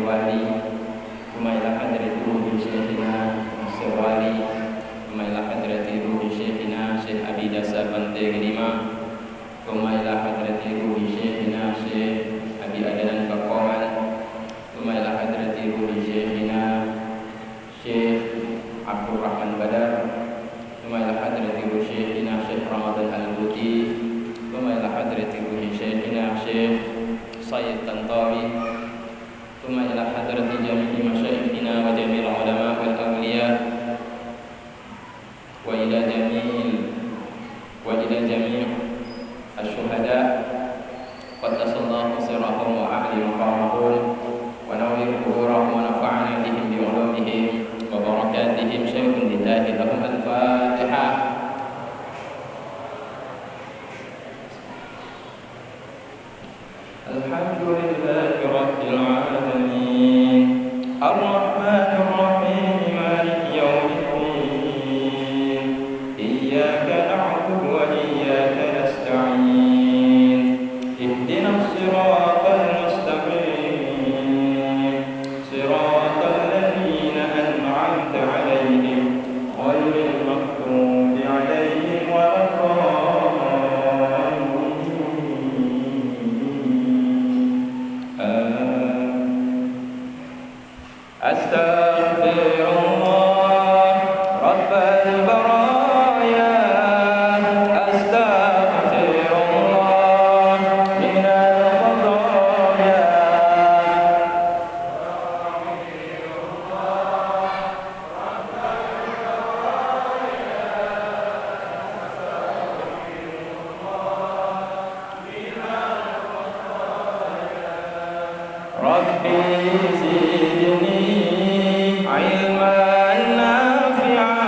Wali, ثم إلى حضرة روح شيخنا السوالي، ثم إلى حضرة روح شيخنا شيخ أبي داسا بنتي Grima, ثم إلى حضرة روح شيخنا شيخ أبي أدنان Pakoman, ثم إلى حضرة روح شيخنا شيخ عبد الرحمن بدر، ثم إلى حضرة روح شيخنا شيخ رمضان البوتي، ثم إلى حضرة روح شيخنا شيخ سيد طنطاوي، ثم إلى حضرة جميع مشايخنا وجميع العلماء والأولياء، وإلى جميع الشهداء، قدس الله سرهم وأعلي مقامهم ونور قبورهم ونفعنا بهم بعلومهم وبركاتهم. شيخ لله لهم الفاتحة. الحمد لله رب العالمين الرحمن الرحيم مالك يوم الدين إياك نعبد وإياك نستعين اهدنا الصراط المستقيم صراط الذين أنعمت عليهم غير المغضوب عليهم ولا أستغفر الله رب البرايا أستغفر الله من الخطايا ربي زدني علما نافعا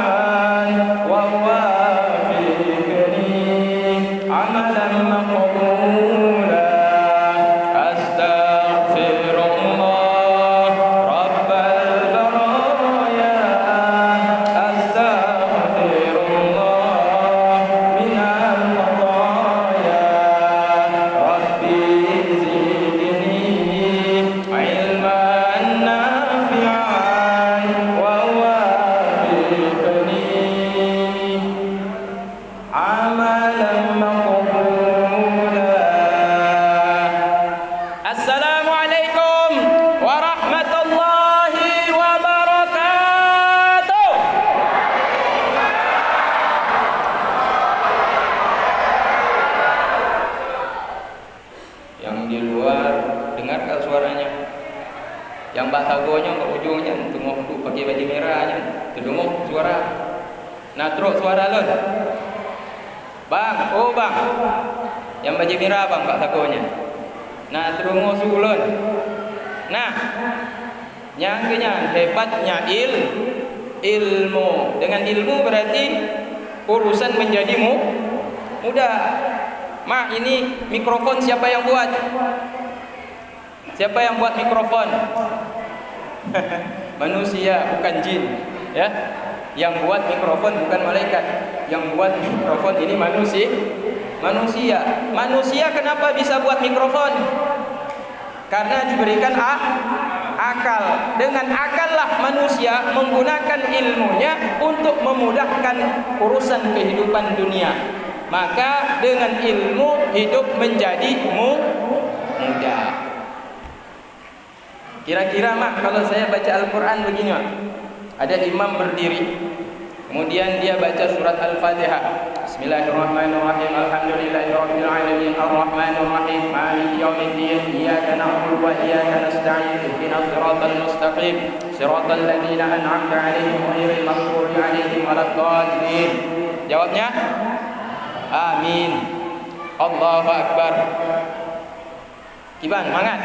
ووافقني عملا مقبولا أستغفر الله رب البرايا أستغفر الله من الخطايا ربي زدني علما نافعا ووافقني عملا مقبولا. السلام عليكم ورحمة الله وبركاته. Yang di luar dengarkan suaranya. Yang basagonya ke ujungnya tengok tu pakai baju merahnya terdengar suara. Nah terus suara lon. Bang, oh bang. Yang baju merah bang basagonya. Nah terdengar sulon. Nah, yang kenyang hebatnya ilmu. Dengan ilmu berarti urusan menjadi mudah. Mak, ini mikrofon siapa yang buat? Siapa yang buat mikrofon? Manusia, bukan jin, ya. Yang buat mikrofon bukan malaikat. Yang buat mikrofon ini manusia. Manusia kenapa bisa buat mikrofon? Karena diberikan akal. Dengan akallah manusia menggunakan ilmunya untuk memudahkan urusan kehidupan dunia. Maka dengan ilmu hidup menjadi mudah. Kira-kira mak, kalau saya baca Al-Quran begini mak, ada imam berdiri, kemudian dia baca surat Al-Fatihah. Bismillahirrahmanirrahim. Alhamdulillahirabbil alamin arrahmanir rahim maliki yaumiddin iyyaka na'budu wa iyyaka nasta'in ihdinas siratal mustaqim siratal ladzina an'amta 'alaihim ghairil maghdubi 'alaihim waladdallin. Jawabnya amin. Allahu akbar. Kiban semangat.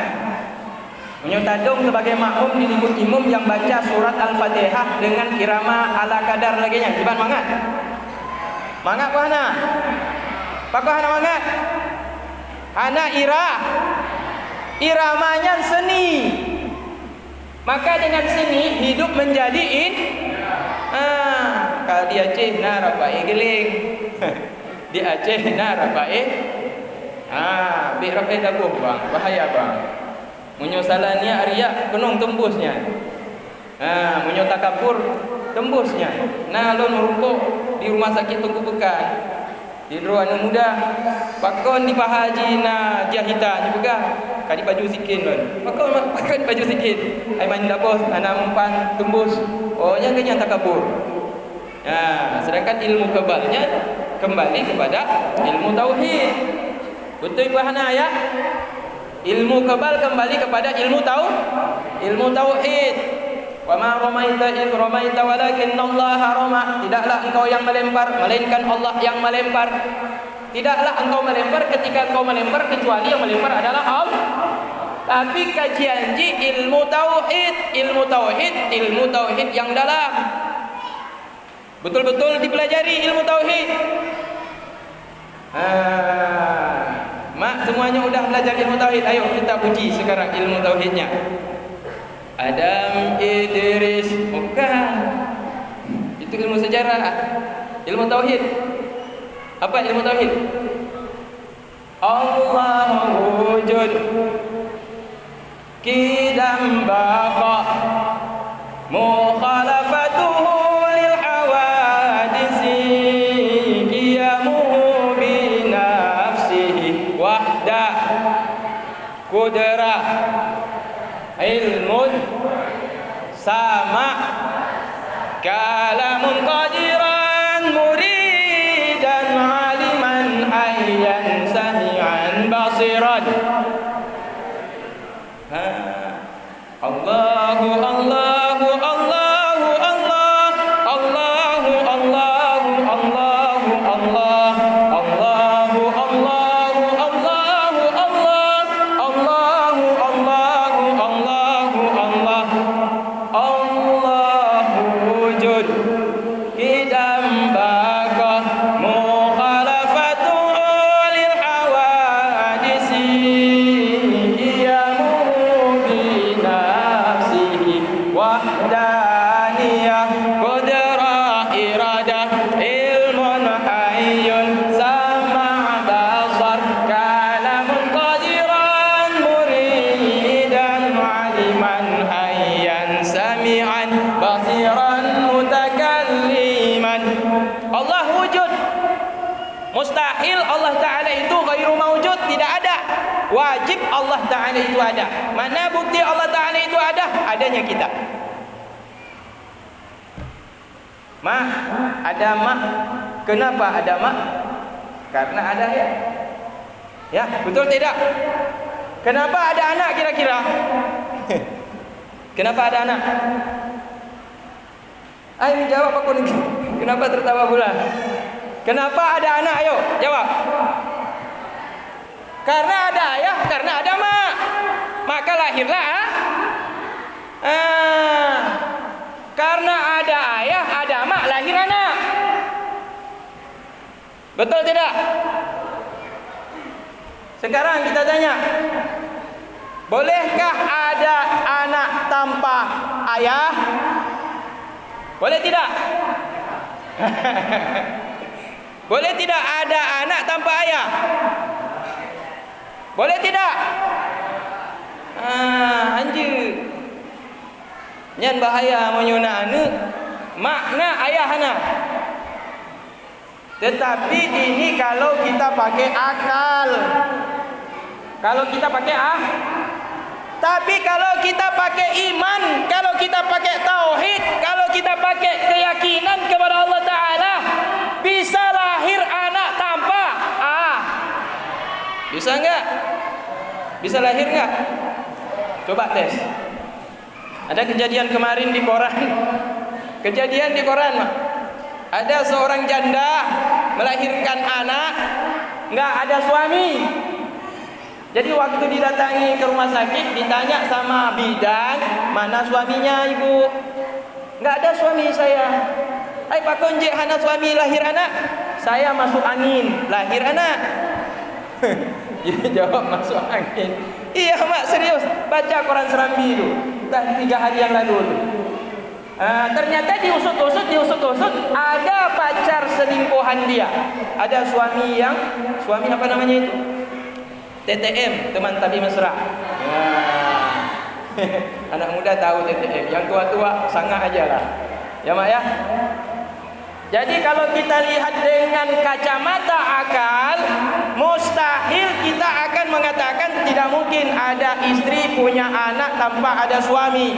Menyutadung sebagai makmum diliput imam yang baca surat Al-Fatihah dengan irama ala kadar lagi nya. Kiban semangat. Mangat ku hana. Paku hana mangat. Hana iramanya seni. Maka dengan seni hidup menjadi kalau di Aceh narapai geling. Di Aceh narapai bi rapai dabuh bang, bahaya bang. Munyo salah niat riak kenong tembusnya. Munyo takabur tembusnya. Nah, lon merumpuk di rumah sakit Tungku Bekan. Tidur anu muda. Pakon di pahaji na jahita juga. Kali baju sikit lon. Pakon baju sikit. Ai main dapos ana umpan tembus. Oh, yang kenyang takabur. Sedangkan ilmu kebalnya kembali kepada ilmu tauhid. Betul pahana ya? Ilmu kebal kembali kepada ilmu tauhid. Wa ma ramaita id ramaita walakinallaha rama. Tidaklah engkau yang melempar melainkan Allah yang melempar. Tidaklah engkau melempar ketika engkau melempar kecuali yang melempar adalah Allah. Tapi kajian ilmu tauhid yang dalam. Betul-betul dipelajari ilmu tauhid. Mak semuanya udah belajar ilmu tauhid. Ayo kita uji sekarang ilmu tauhidnya. Adam Idris bukan. Itu ilmu sejarah. Ilmu tauhid. Apa ilmu tauhid? Allah wujud qidam baqa mukhalafatuhu lil hawadisi qiyamuhu bi nafsihi wahda qudrah ilmun sama kalamun qadiran muridan aliman hayyan sami'an basiran. Allahu Allahu Allahu Allah Allahu Allahu Allahu Allah Allahu Allahu Allahu Allah Allahu Allahu Allahu Allah Allahu wujud qidam baqa mukhalafatu lil hawadisi qiyamuhu bi nafsihi wahdaniyah qudrah iradah ilmun hayyun sama' basar kalamun qadiran muridan aliman hayyan sami'an basiran mutakalliman. Allah wujud. Mustahil Allah Ta'ala itu ghairu mawjud, tidak ada. Wajib Allah Ta'ala itu ada. Mana bukti Allah Ta'ala itu ada? Adanya kita. Mak, ada mak. Kenapa ada mak? Karena ada ya. Ya, betul tidak? Kenapa ada anak kira-kira? Kenapa ada anak? Ayo jawab aku nih. Kenapa tertawa pula? Kenapa ada anak? Ayo jawab. Karena ada ayah, karena ada mak. Maka lahirlah karena ada ayah, ada mak, lahir anak. Betul tidak? Sekarang kita tanya, bolehkah ada anak tanpa ayah? Boleh tidak? Boleh tidak ada anak tanpa ayah? Boleh tidak? Anjir. Nyan bahaya menyuna anu makna ayah anak. Tetapi ini kalau kita pakai akal. Kalau kita pakai tapi kalau kita pakai iman, kalau kita pakai tauhid, kalau kita pakai keyakinan kepada Allah Ta'ala, bisa lahir anak tanpa bisa enggak? Bisa lahir enggak? Coba tes. Ada kejadian kemarin di koran. Kejadian di koran, Mak. Ada seorang janda melahirkan anak, enggak ada suami. Jadi waktu didatangi ke rumah sakit, ditanya sama bidan, mana suaminya ibu? Enggak ada suami saya. Hai Pak Konje, hana suami lahir anak? Saya masuk angin, lahir anak. Dia jawab masuk angin. Iya mak, serius. Baca Quran Serambi itu 3 hari yang lalu itu. Ternyata diusut-usut ada pacar selingkuhan dia. Ada suami apa namanya itu? TTM, teman tali mesra. Anak muda tahu TTM, yang tua-tua sangat aja lah. Ya mak ya. Jadi kalau kita lihat dengan kacamata akal, mustahil kita akan mengatakan tidak mungkin ada istri punya anak tanpa ada suami.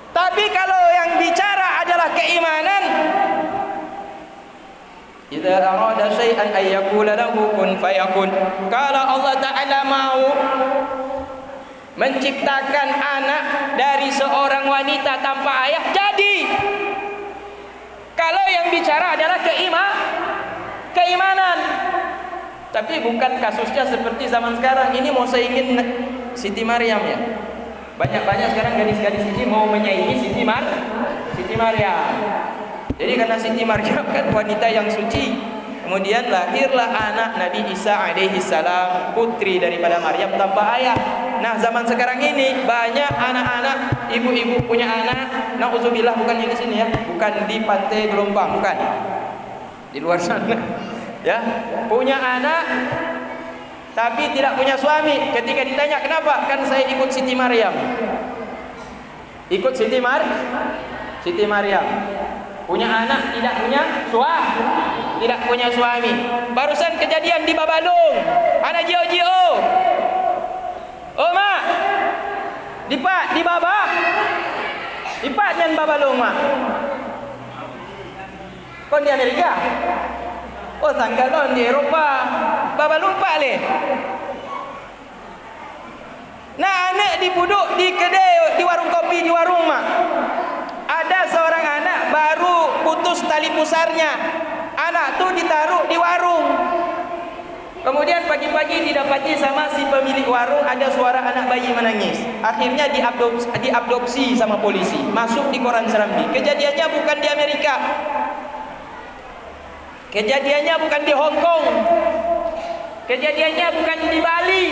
Tapi kalau yang bicara adalah keimanan, idza arada syai'an ay yaqula lahu kun fayakun. Kalau Allah Ta'ala mau menciptakan anak dari seorang wanita tanpa ayah, jadi. Kalau yang bicara adalah keimanan. Tapi bukan kasusnya seperti zaman sekarang. Ini mau seingin Siti Maryam ya. Banyak-banyak sekarang gadis-gadis ini mau menyaingi Siti Maryam. Jadi karena Siti Maryam kan wanita yang suci, kemudian lahirlah anak Nabi Isa alaihi salam, putri daripada Maryam tanpa ayah. Nah, zaman sekarang ini banyak anak-anak, ibu-ibu punya anak, nauzubillah, bukan di sini ya, bukan di Pantai Gelombang, bukan. Di luar sana. Ya, punya anak tapi tidak punya suami. Ketika ditanya kenapa? Kan saya ikut Siti Maryam. Ikut Siti Maryam. Punya anak, tidak punya suami. Barusan kejadian di Babalung. Anak Jio. Oh mak, di Baba, dan Babalung mak. Kon di Amerika? Oh sangkalon di Eropa. Babalung pak le. Nah anak dipuduk di kedai, di warung kopi, di warung mak. Ada seorang anak baru putus tali pusarnya. Anak tu ditaruh di warung. Kemudian pagi-pagi didapati sama si pemilik warung ada suara anak bayi menangis. Akhirnya diabduksi sama polisi. Masuk di koran Serambi. Kejadiannya bukan di Amerika. Kejadiannya bukan di Hong Kong. Kejadiannya bukan di Bali.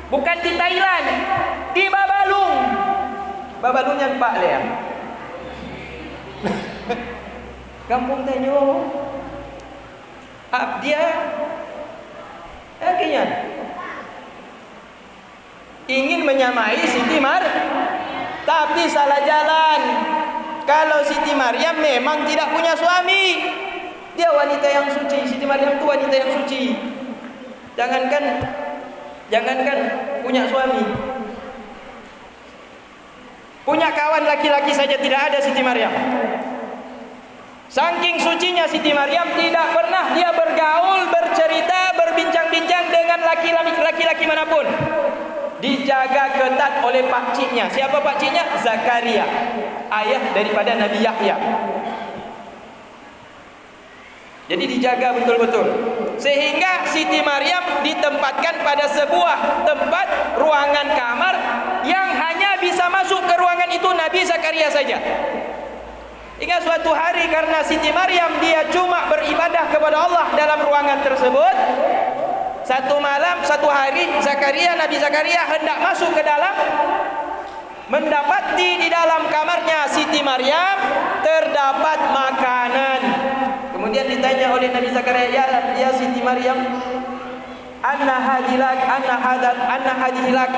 Bukan di Thailand. Di Babalung. Babalungnya Pak Lea. Kampung Tanyo. Dia akhirnya ingin menyamai Siti tapi salah jalan. Kalau Siti Maryam memang tidak punya suami, dia wanita yang suci. Siti Maryam itu wanita yang suci. Jangankan punya suami, punya kawan laki-laki saja tidak ada Siti Maryam. Saking sucinya Siti Maryam, tidak pernah dia bergaul, bercerita, berbincang-bincang dengan laki-laki manapun. Dijaga ketat oleh pakciknya. Siapa pakciknya? Zakaria, ayah daripada Nabi Yahya. Jadi dijaga betul-betul. Sehingga Siti Maryam ditempatkan pada sebuah tempat ruangan kamar yang hanya bisa masuk ke ruangan itu Nabi Zakaria saja. Hingga suatu hari karena Siti Maryam dia cuma beribadah kepada Allah dalam ruangan tersebut. Satu malam, satu hari Nabi Zakaria hendak masuk ke dalam, mendapati di dalam kamarnya Siti Maryam terdapat makanan. Kemudian ditanya oleh Nabi Zakaria, ya Siti Maryam, anna hadilak,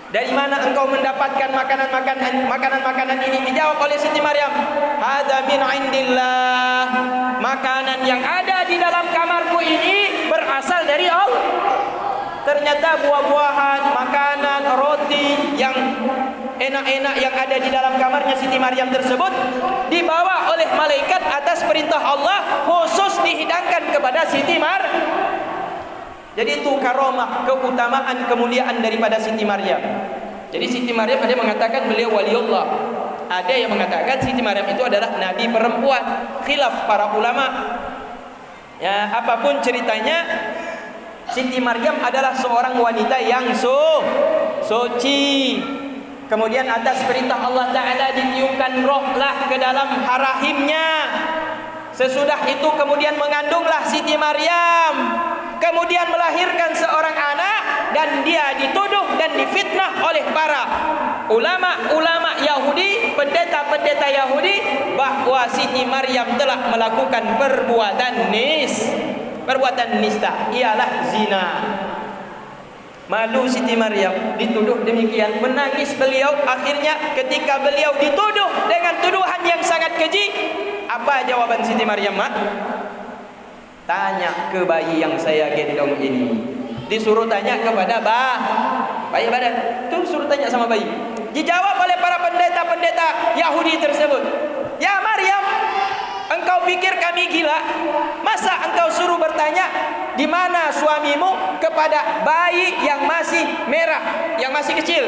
dari mana engkau mendapatkan makanan ini? Dijawab oleh Siti Maryam, hadza min indillah. Makanan yang ada di dalam kamarku ini berasal dari Allah. Ternyata buah-buahan, makanan, roti yang enak-enak yang ada di dalam kamarnya Siti Maryam tersebut dibawa oleh malaikat atas perintah Allah, khusus dihidangkan kepada Siti Maryam. Jadi itu karomah, keutamaan, kemuliaan daripada Siti Maryam. Jadi Siti Maryam ada yang mengatakan beliau waliullah, ada yang mengatakan Siti Maryam itu adalah nabi perempuan. Khilaf para ulama. Ya, apapun ceritanya, Siti Maryam adalah seorang wanita yang suci. Kemudian atas perintah Allah Ta'ala ditiupkan rohlah ke dalam rahimnya. Sesudah itu kemudian mengandunglah Siti Maryam. Kemudian melahirkan seorang anak dan dia dituduh dan difitnah oleh para ulama Yahudi, pendeta Yahudi, bahwa Siti Maryam telah melakukan perbuatan nista, ialah zina. Malu Siti Maryam dituduh demikian, menangis beliau. Akhirnya ketika beliau dituduh dengan tuduhan yang sangat keji, apa jawaban Siti Maryam, Mak? Tanya ke bayi yang saya gendong ini. Disuruh tanya kepada bayi badan. Tuh suruh tanya sama bayi. Dijawab oleh para pendeta-pendeta Yahudi tersebut. Ya Maryam, engkau pikir kami gila? Masa engkau suruh bertanya di mana suamimu kepada bayi yang masih merah, yang masih kecil?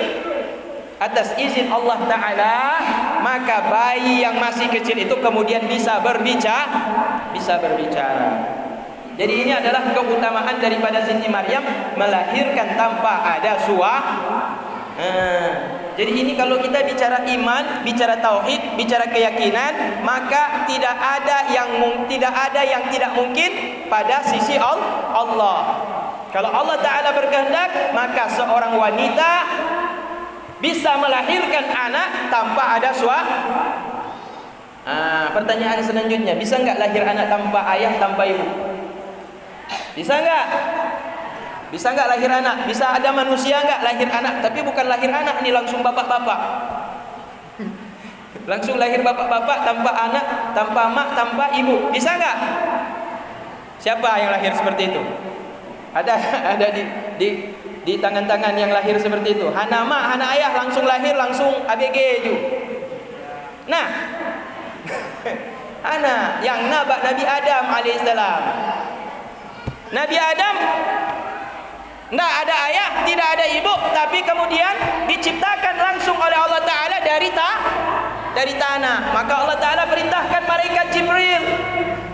Atas izin Allah Ta'ala, maka bayi yang masih kecil itu kemudian bisa berbicara. Jadi ini adalah keutamaan daripada Siti Maryam, melahirkan tanpa ada jadi ini kalau kita bicara iman, bicara tauhid, bicara keyakinan, maka tidak ada yang tidak mungkin pada sisi Allah. Kalau Allah Ta'ala berkehendak, maka seorang wanita bisa melahirkan anak tanpa ada pertanyaan selanjutnya, bisa enggak lahir anak tanpa ayah, tanpa ibu? Bisa enggak? Bisa enggak lahir anak? Bisa ada manusia enggak lahir anak? Tapi bukan lahir anak, ini langsung bapak-bapak. Langsung lahir bapak-bapak tanpa anak, tanpa mak, tanpa ibu. Bisa enggak? Siapa yang lahir seperti itu? Ada di tangan-tangan yang lahir seperti itu. Hana mak, hana ayah, langsung lahir, langsung ABG ju. Nah, ana yang Nabi Adam alaihissalam. Nabi Adam tidak ada ayah, tidak ada ibu, tapi kemudian diciptakan langsung oleh Allah Ta'ala dari tanah. Maka Allah Ta'ala perintahkan malaikat Jibril,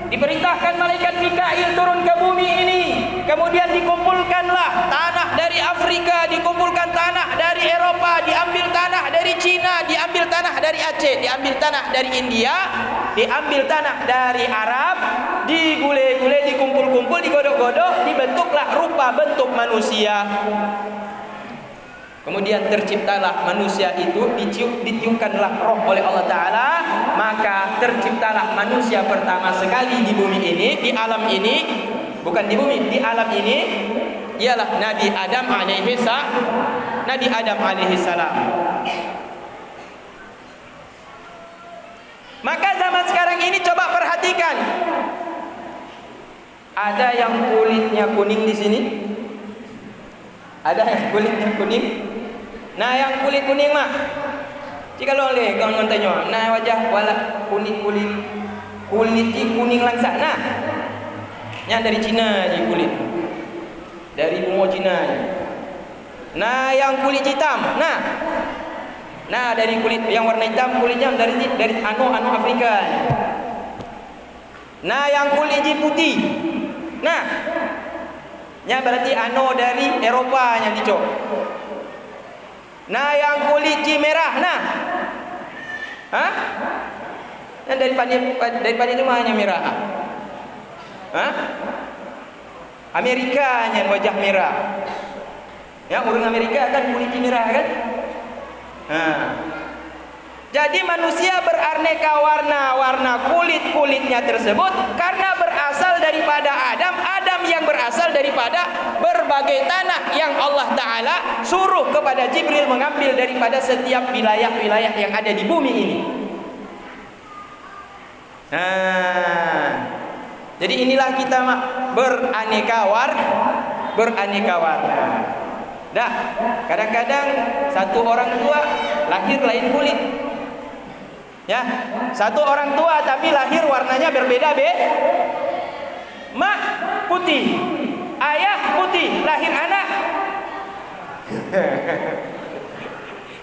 diperintahkan malaikat Mikail turun ke bumi ini. Kemudian dikumpulkanlah tanah dari Afrika, dikumpulkan tanah dari Eropa, diambil tanah dari Cina, diambil tanah dari Aceh, diambil tanah dari India, diambil tanah dari Arab, digule-gule, dikumpul-kumpul, digodok-godok, dibentuklah rupa bentuk manusia. Kemudian terciptalah manusia itu, ditiupkanlah roh oleh Allah Ta'ala. Maka terciptalah manusia pertama sekali di bumi ini, di alam ini. Bukan di bumi, di alam ini. Ialah Nabi Adam alaihissalam. Maka zaman sekarang ini coba perhatikan. Ada yang kulitnya kuning di sini? Ada yang kulitnya kuning? Nah, yang kulit kuning mah, jika lo lihat kawan tanya, nah wajah wala kulit kuning langsa. Nah, yang dari Cina je kulit, dari benua Cina. Nah, yang kulit hitam, nah dari kulit yang warna hitam, kulitnya dari anu Afrika. Nah, yang kulit putih, nah, yang berarti anu dari Eropa yang dicok. Nah, yang kulit merah, yang daripada itu mahanya merah. Amerika yang wajah merah. Ya, orang Amerika kan kulit merah kan? Jadi manusia beraneka warna kulitnya tersebut karena berasal daripada Adam yang berasal daripada berbagai tanah yang Allah Ta'ala suruh kepada Jibril mengambil daripada setiap wilayah-wilayah yang ada di bumi ini. Jadi inilah kita beraneka warna. Dah, kadang-kadang satu orang tua lahir lain kulit. Ya, satu orang tua tapi lahir warnanya berbeda mak putih, ayah putih, lahir anak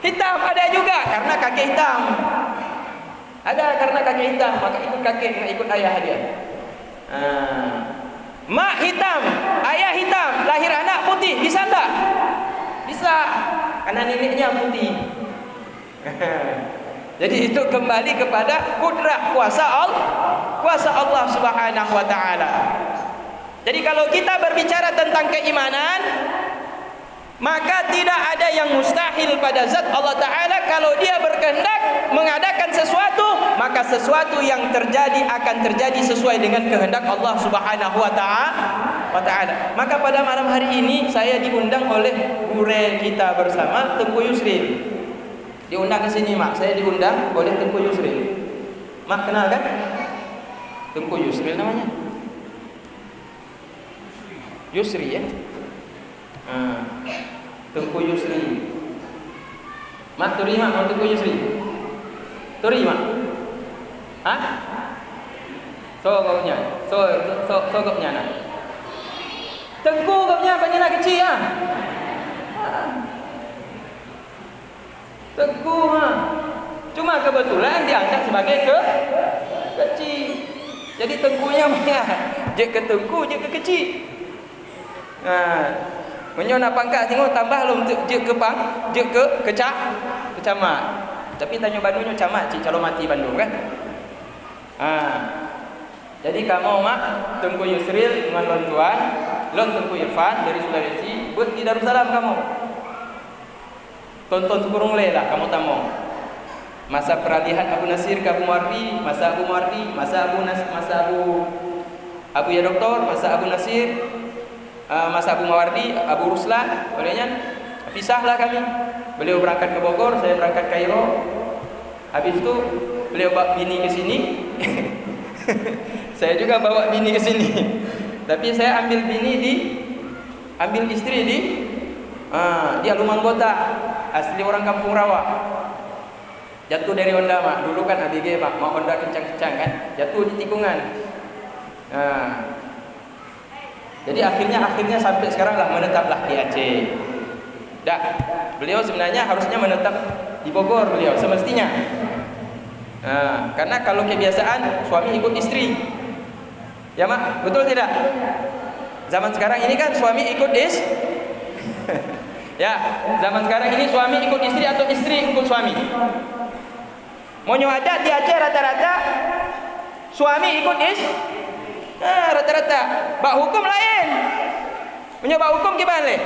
hitam. Ada juga karena kakek hitam. Ada karena kakek hitam, maka ikut kakek, ikut ayah dia. Mak hitam, ayah hitam, lahir anak putih, bisa enggak? Bisa, karena neneknya putih. Jadi itu kembali kepada kudrah kuasa Allah Subhanahu wa Ta'ala. Jadi kalau kita berbicara tentang keimanan, maka tidak ada yang mustahil pada zat Allah Ta'ala. Kalau dia berkehendak mengadakan sesuatu, maka sesuatu yang terjadi akan terjadi sesuai dengan kehendak Allah Subhanahu wa Ta'ala. wa taala. Maka pada malam hari ini saya diundang oleh guru kita bersama, Tengku Yusril. Diundang ke sini, Mak. Saya diundang oleh Tengku Yusril. Mak kenal kan? Tengku Yusril namanya. Yusri ya. Tengku Yusri. Mak terima mau Tengku Yusri. Terima. Hah? Sogoknya. Sogoknya nak. Tengku gopnya banyak kecil ah. Tengku ha. Cuma kebetulan diangkat sebagai kecil. Jadi tengkunya banyak. Je ke tengku, je ke kecil. Menyo nak pangkat tengok tambah lom je ke kecamat. Tapi tanya Bandungnya camat cik calon mati Bandung kan. Jadi kamu mak Tengku Yusril dengan lon tuan, lon Tengku Irfan dari Sulawesi, buat di Darussalam kamu. Tonton Tukurung Le lah kamu tamu. Masa peralihan Abu Nasir ke Abu Mardi, masa Abu Mardi, masa Abu ya Doktor, masa Abu Nasir, masa Abu Mawardi, Abu Ruslan, olehnya pisahlah kami. Beliau berangkat ke Bogor, saya berangkat ke Kairo. Habis itu beliau bawa bini ke sini. Saya juga bawa bini ke sini. Tapi saya ambil istri di Alumanggota, asli orang Kampung Rawa. Jatuh dari Honda mak. Dulu kan ABG mak, mau Honda kencang-kencang kan. Jatuh di tikungan. Jadi akhirnya sampai sekarang lah menetaplah di Aceh. Dah, beliau sebenarnya harusnya menetap di Bogor beliau semestinya. Karena kalau kebiasaan suami ikut istri. Ya mak, betul tidak? Zaman sekarang ini kan suami ikut ya, zaman sekarang ini suami ikut istri atau istri ikut suami. Monyo adat di Aceh rata-rata suami ikut rata-rata. Bak hukum lain. Punya bak hukum gimana le?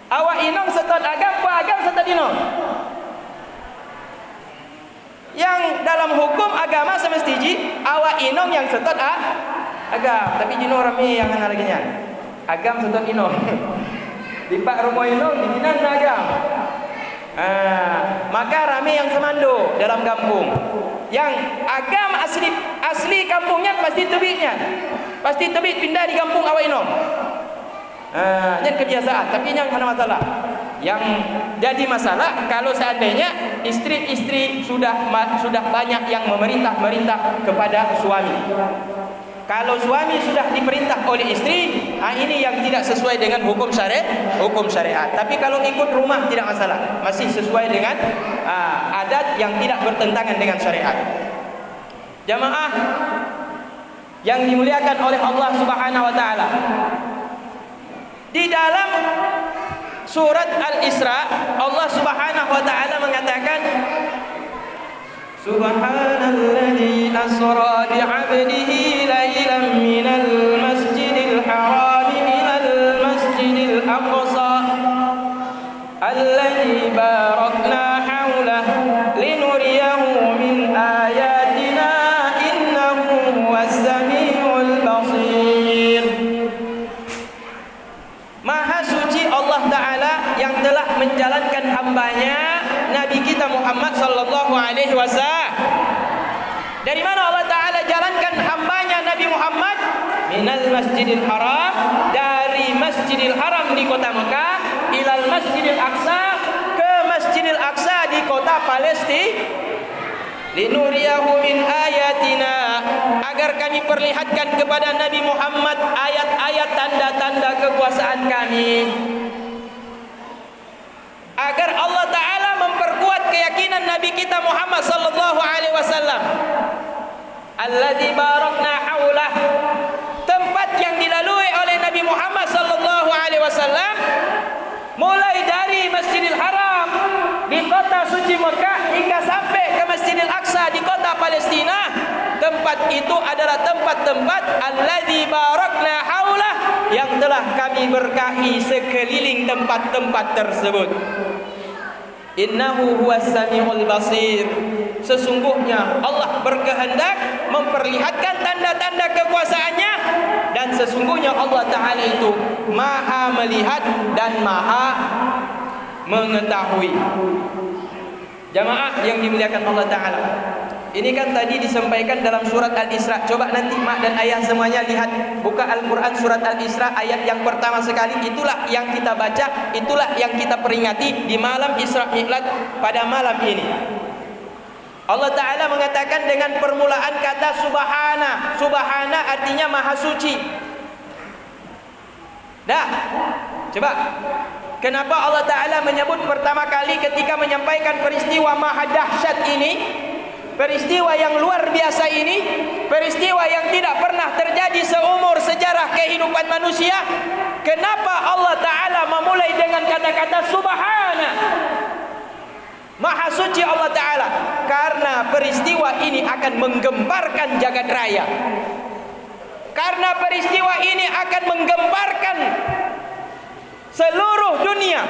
Awak inong setot agam, agam setot inong. Yang dalam hukum agama semestinya awak inong yang setot agam. Tapi jino rame yang ana lagi nya. Agam setot inong. Di pak rumah inong di dinan agam. Maka rame yang semando dalam kampung. Yang agam asli kampungnya pasti tebitnya. Pasti tebit pindah di kampung awak inong. Ini kebiasaan, tapi yang ada masalah. Yang jadi masalah kalau seandainya istri-istri sudah banyak yang memerintah kepada suami. Kalau suami sudah diperintah oleh istri, ini yang tidak sesuai dengan hukum syariat. Tapi kalau ikut rumah tidak masalah, masih sesuai dengan adat yang tidak bertentangan dengan syariat. Jamaah yang dimuliakan oleh Allah Subhanahu wa taala. Di dalam surat Al-Isra, Allah Subhanahu wa taala mengatakan, Subhanalladzi asra bi'abdihi lailan minal masjidil haram ilal masjidil aqsa alladzi barakna haulahu linuriyahu min ayatina innahu huwas samiul basir. Maha suci Allah Ta'ala yang telah menjalankan hambanya Nabi kita Muhammad sallallahu alaihi wasallam. Dari mana Allah Ta'ala jalankan hambanya Nabi Muhammad? Minal masjidil haram, dari masjidil haram di kota Mekah, ilal masjidil aqsa, ke masjidil aqsa di kota Palestina. Linuriyahu min ayatina, agar kami perlihatkan kepada Nabi Muhammad ayat-ayat tanda-tanda kekuasaan kami, agar Allah Ta'ala memperkuat keyakinan Nabi kita Muhammad sallallahu alaihi wasallam. Alladzi barakna haulah, tempat yang dilalui oleh Nabi Muhammad sallallahu alaihi wasallam, mulai dari Masjidil Haram di kota suci Mekah hingga sampai ke Masjidil Aqsa di kota Palestina. Tempat itu adalah tempat-tempat alladzi barakna haulah, yang telah kami berkahi sekeliling tempat-tempat tersebut. Innahu huwas samiul basir, Sesungguhnya Allah berkehendak memperlihatkan tanda-tanda kekuasaannya, dan sesungguhnya Allah Ta'ala itu maha melihat dan maha mengetahui. Jamaah yang dimuliakan Allah Ta'ala, ini kan tadi disampaikan dalam surat Al-Isra. Coba nanti mak dan ayah semuanya lihat, buka Al-Quran surat Al-Isra ayat yang pertama sekali. Itulah yang kita baca, itulah yang kita peringati di malam Isra Mi'raj pada malam ini. Allah Ta'ala mengatakan dengan permulaan kata Subhana. Subhana artinya maha suci. Dah, coba, kenapa Allah Ta'ala menyebut pertama kali ketika menyampaikan peristiwa maha dahsyat ini, peristiwa yang luar biasa ini, peristiwa yang tidak pernah terjadi seumur sejarah kehidupan manusia? Kenapa Allah Ta'ala memulai dengan kata-kata Subhana, maha suci Allah Ta'ala? Karena peristiwa ini akan menggemparkan jagat raya. Karena peristiwa ini akan menggemparkan seluruh dunia.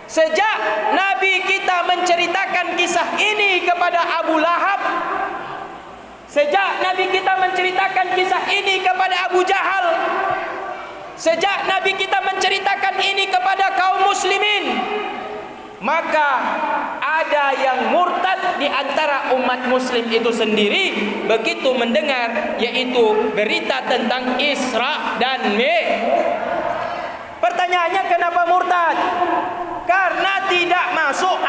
Sejak Nabi kita menceritakan kisah ini kepada Abu Lahab, sejak Nabi kita menceritakan kisah ini kepada Abu Jahal, sejak Nabi kita menceritakan ini kepada kaum muslimin, maka ada yang murtad di antara umat muslim itu sendiri begitu mendengar yaitu berita tentang Isra dan Mi'raj. Pertanyaannya, kenapa murtad? Karena tidak masuk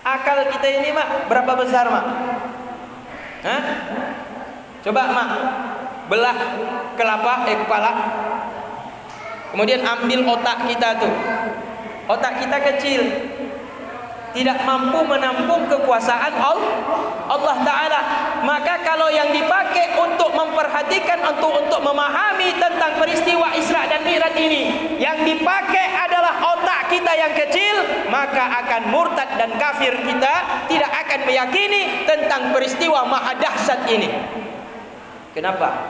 akal kita ini, mak, berapa besar, mak? Hah? Coba, mak, belah kepala, kemudian ambil otak kita tuh. Otak kita kecil, tidak mampu menampung kekuasaan Allah Ta'ala. Maka kalau yang dipakai untuk memperhatikan, untuk memahami tentang peristiwa Isra dan Mi'raj ini, yang dipakai adalah otak kita yang kecil, maka akan murtad dan kafir. Kita tidak akan meyakini tentang peristiwa maha dahsyat ini. Kenapa?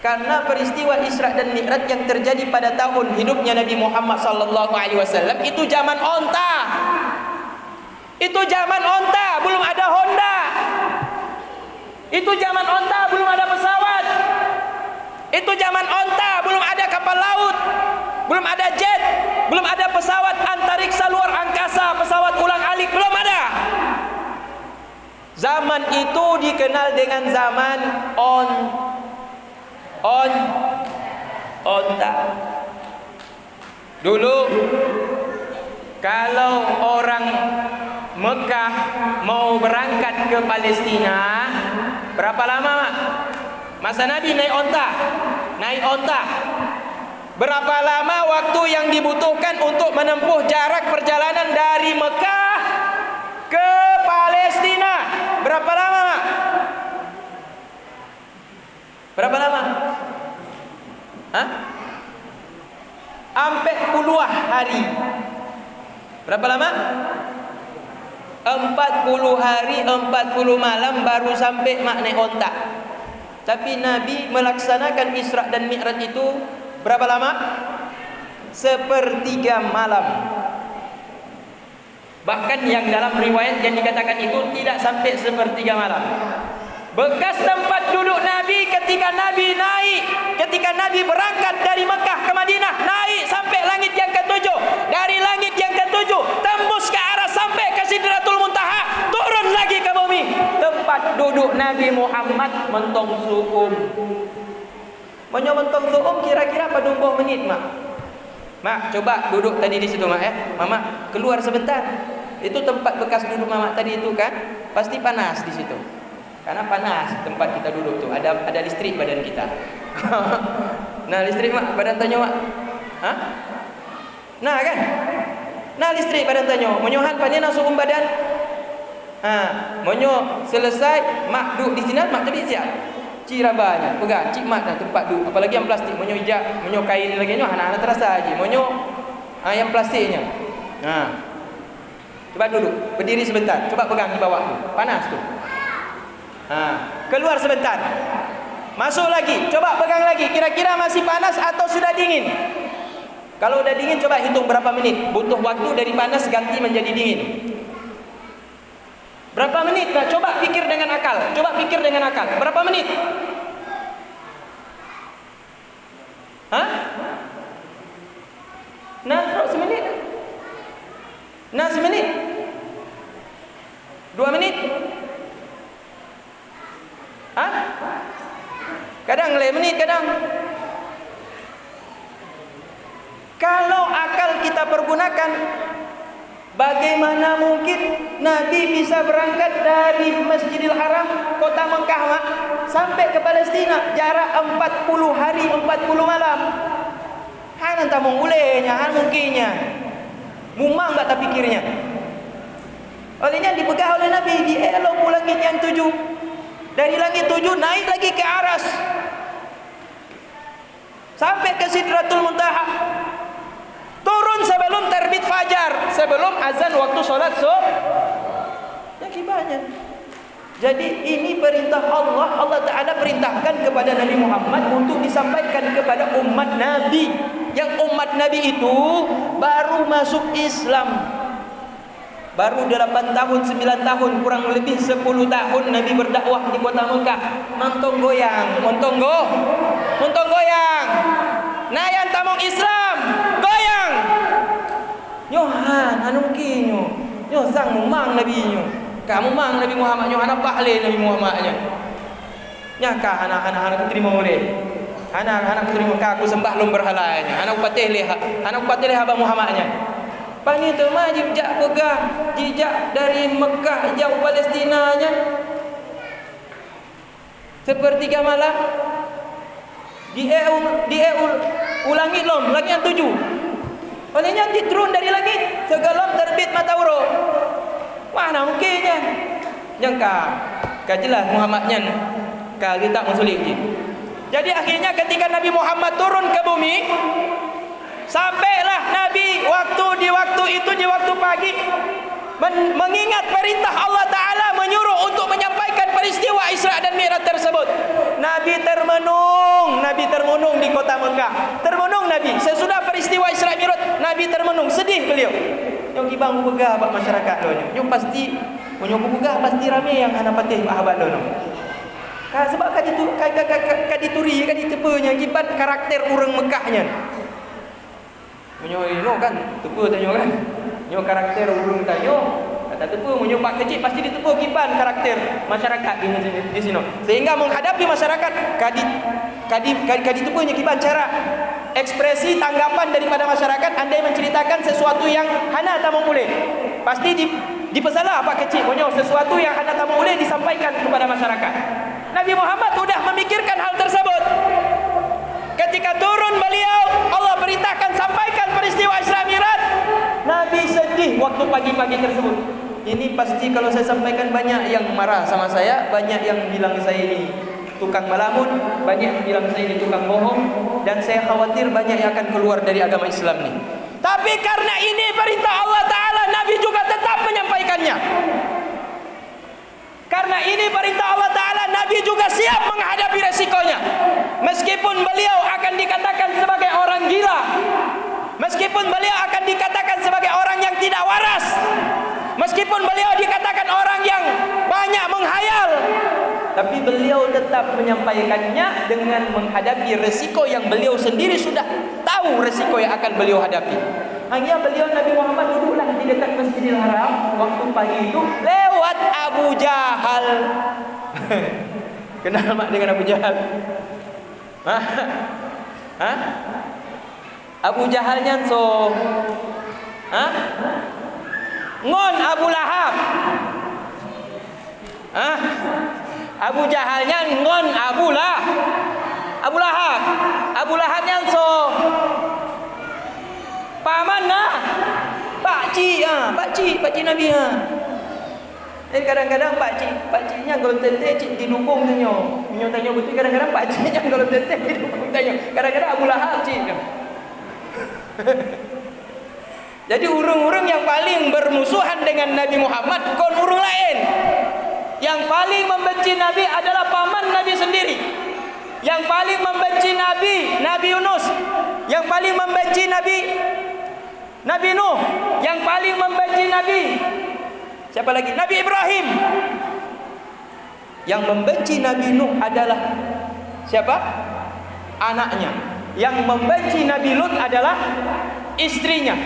Karena peristiwa Isra dan Mi'raj yang terjadi pada tahun hidupnya Nabi Muhammad SAW itu zaman onta. Itu zaman onta, belum ada Honda. Itu zaman onta, belum ada pesawat. Itu zaman onta, belum ada kapal laut, belum ada jet, belum ada pesawat antariksa luar angkasa, pesawat ulang-alik, belum ada. Zaman itu dikenal dengan zaman onta. Dulu kalau orang Mekah mau berangkat ke Palestina, berapa lama, mak? Masa Nabi naik onta. Berapa lama waktu yang dibutuhkan untuk menempuh jarak perjalanan dari Mekah ke Palestina? Berapa lama, mak? Berapa lama? Hah? Sampai puluhan hari. Berapa lama? 40 hari 40 malam baru sampai mak naik onta. Tapi Nabi melaksanakan Isra dan Mi'raj itu berapa lama? 1/3 malam. Bahkan yang dalam riwayat yang dikatakan itu tidak sampai 1/3 malam. Bekas tempat duduk Nabi ketika Nabi naik, ketika Nabi berangkat dari Mekah ke Madinah, naik sampai langit yang ke-7, dari langit yang ke-7 tembus ke arah sampai ke Sidratul Muntaha, turun lagi ke bumi. Tempat duduk Nabi Muhammad mentong suum. Mentong suum kira-kira pada 20 menit, mak. Mak, coba duduk tadi di situ, mak, ya. Mama keluar sebentar. Itu tempat bekas duduk mama tadi itu kan, pasti panas di situ. Karena panas tempat kita duduk tuh, ada listrik badan kita. Nah, listrik, mak, badan tanyo, mak. Hah? Nah, kan? Nah, listrik badan tanyo. Monyohan pannya langsung badan. Monyo selesai, mak duduk di sini, mak tadi siap. Cira banyak, pegang cik mak dah tempat duduk. Apalagi yang plastik, monyo hijab, monyo kain lagi, anak-anak terasa aja. Monyo yang plastiknya. Coba duduk, berdiri sebentar. Coba pegang di bawah tu. Panas tu. Keluar sebentar, masuk lagi, coba pegang lagi, kira-kira masih panas atau sudah dingin? Kalau udah dingin, coba hitung berapa menit butuh waktu dari panas ganti menjadi dingin. Berapa menit? Nah, coba pikir dengan akal. Coba pikir dengan akal. Berapa menit? Hah? Nah, terus semenit. Nah, semenit. 2 menit. Hah? Kadang le menit, kadang. Kalau akal kita pergunakan, bagaimana mungkin Nabi bisa berangkat dari Masjidil Haram, kota Mekah, sampai ke Palestina, jarak 40 hari 40 malam. Han tak mau ulehnya, han mungkinnya. Mumang tak pikirnya. Olehnya dipegang oleh Nabi di elok langit yang 7. Dari langit 7 naik lagi ke aras. Sampai ke Sidratul Muntaha. Turun sebelum terbit fajar, sebelum azan waktu sholat akibatnya. Jadi ini perintah Allah. Allah Ta'ala perintahkan kepada Nabi Muhammad untuk disampaikan kepada umat Nabi. Yang umat Nabi itu baru masuk Islam, baru 8 tahun, 9 tahun, kurang lebih 10 tahun Nabi berdakwah di kota Mekah. Montong goyang, montong goyang. Nah yang tamong Islam goyang. Yohan anu kinyo. Yo sang memang Nabi nyo. Kamu mang Nabi Muhammad nyo anak pahle Nabi Muhammadnya. Nyaka anak-anak terima oleh. Anak-anak terima aku sembah lum berhalanya. Anak patih leha Abang Muhammadnya. Pani tu mah jejak pegah, jejak dari Mekah jauh Palestinanya. Sepertiga malam ulangi lom langit yang 7. Olehnya diturun dari langit segelam terbit matahari. Mana mungkinnya? Jangka kajilah Muhammadnya kali tak musulik. Jadi akhirnya ketika Nabi Muhammad turun ke bumi, sampailah Nabi di waktu pagi mengingat perintah Allah Ta'ala menyuruh untuk menyampaikan peristiwa Isra dan Mi'raj tersebut. Nabi termenung di kota Mekah. Termenung Nabi. Sesudah peristiwa Isra Mi'raj, Nabi termenung, sedih beliau. Yang kibang begah bak masyarakat donya. Yang pasti begah pasti rame yang anak patih sahabat donya. Sebab kadituri kaditepenya kibat karakter orang Mekahnya. Menyo kan tepu tanyo kan. Nyo karakter urung tanyo kata tepu menyo pak kecil pasti ditepu kiban karakter masyarakat di sini. Sehingga menghadapi masyarakat kaditepunya kiban cara ekspresi tanggapan daripada masyarakat andai menceritakan sesuatu yang hana tak boleh. Pasti dipesalah pak kecil menyo sesuatu yang hana tak boleh disampaikan kepada masyarakat. Nabi Muhammad sudah memikirkan hal tersebut. Ketika turun beliau, Allah perintahkan sampaikan peristiwa Isra Mi'raj. Nabi sedih waktu pagi-pagi tersebut. Ini pasti kalau saya sampaikan banyak yang marah sama saya, banyak yang bilang saya ini tukang melamun, banyak yang bilang saya ini tukang bohong, dan saya khawatir banyak yang akan keluar dari agama Islam ini. Tapi karena ini perintah Allah Ta'ala, Nabi juga tetap menyampaikannya. Karena ini perintah Allah Ta'ala, Nabi juga siap menghadapi resikonya. Meskipun beliau akan dikatakan sebagai orang gila, meskipun beliau akan dikatakan sebagai orang yang tidak waras, meskipun beliau dikatakan orang yang banyak menghayal, tapi beliau tetap menyampaikannya dengan menghadapi resiko yang beliau sendiri sudah tahu resiko yang akan beliau hadapi. Hanya beliau Nabi Muhammad duduklah di dekat Masjidil Haram waktu pagi itu, lewat Abu Jahal. Kenal mak dengan Abu Jahal? Hah? Abu Jahalnya ngon Abu Lahab. Abu Jahalnya ngon Abu Lahab. Abu Lahabnya paman pakcik Nabi Dan kadang-kadang pakciknya golong tente cik didukung tanyo. Minyo tanyo betul kadang-kadang pakciknya golong tente didukung tanyo. Kadang-kadang Abu Lahab cik. Jadi urung-urung yang paling bermusuhan dengan Nabi Muhammad kon urung lain. Yang paling membenci Nabi adalah paman Nabi sendiri. Yang paling membenci Nabi Yunus. Yang paling membenci Nabi Nuh. Yang paling membenci Siapa lagi? Nabi Ibrahim. Yang membenci Nabi Nuh adalah siapa? Anaknya. Yang membenci Nabi Lut adalah istrinya.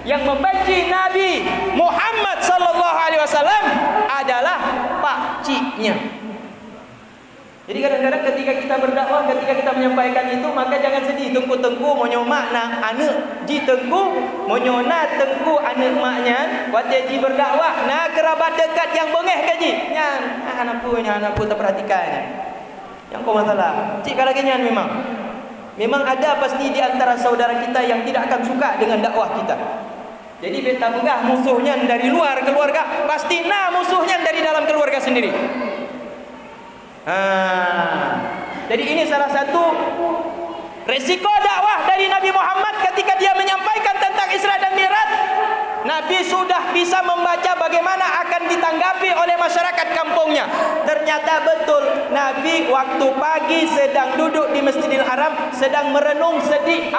Yang membenci Nabi Muhammad sallallahu alaihi wasallam adalah pakciknya. Jadi kadang-kadang ketika kita berdakwah, ketika kita menyampaikan itu, maka jangan sedih. Tengku-tengku monyo makna anak ji tengku monyo na tengku anak maknya wateji berdakwah na kerabat dekat yang bengeh kaji. Nyan anakku terperhatikannya. Yang kau masalah. Cik kalau kenyan memang ada pasti di antara saudara kita yang tidak akan suka dengan dakwah kita. Jadi beta megah musuhnya dari luar keluarga, pasti musuhnya dari dalam keluarga sendiri. Jadi ini salah satu resiko dakwah dari Nabi Muhammad ketika dia menyampaikan tentang Isra dan Mi'raj. Nabi sudah bisa membaca bagaimana akan ditanggapi oleh masyarakat kampungnya. Ternyata betul, Nabi waktu pagi sedang duduk di Masjidil Haram, sedang merenung sedih,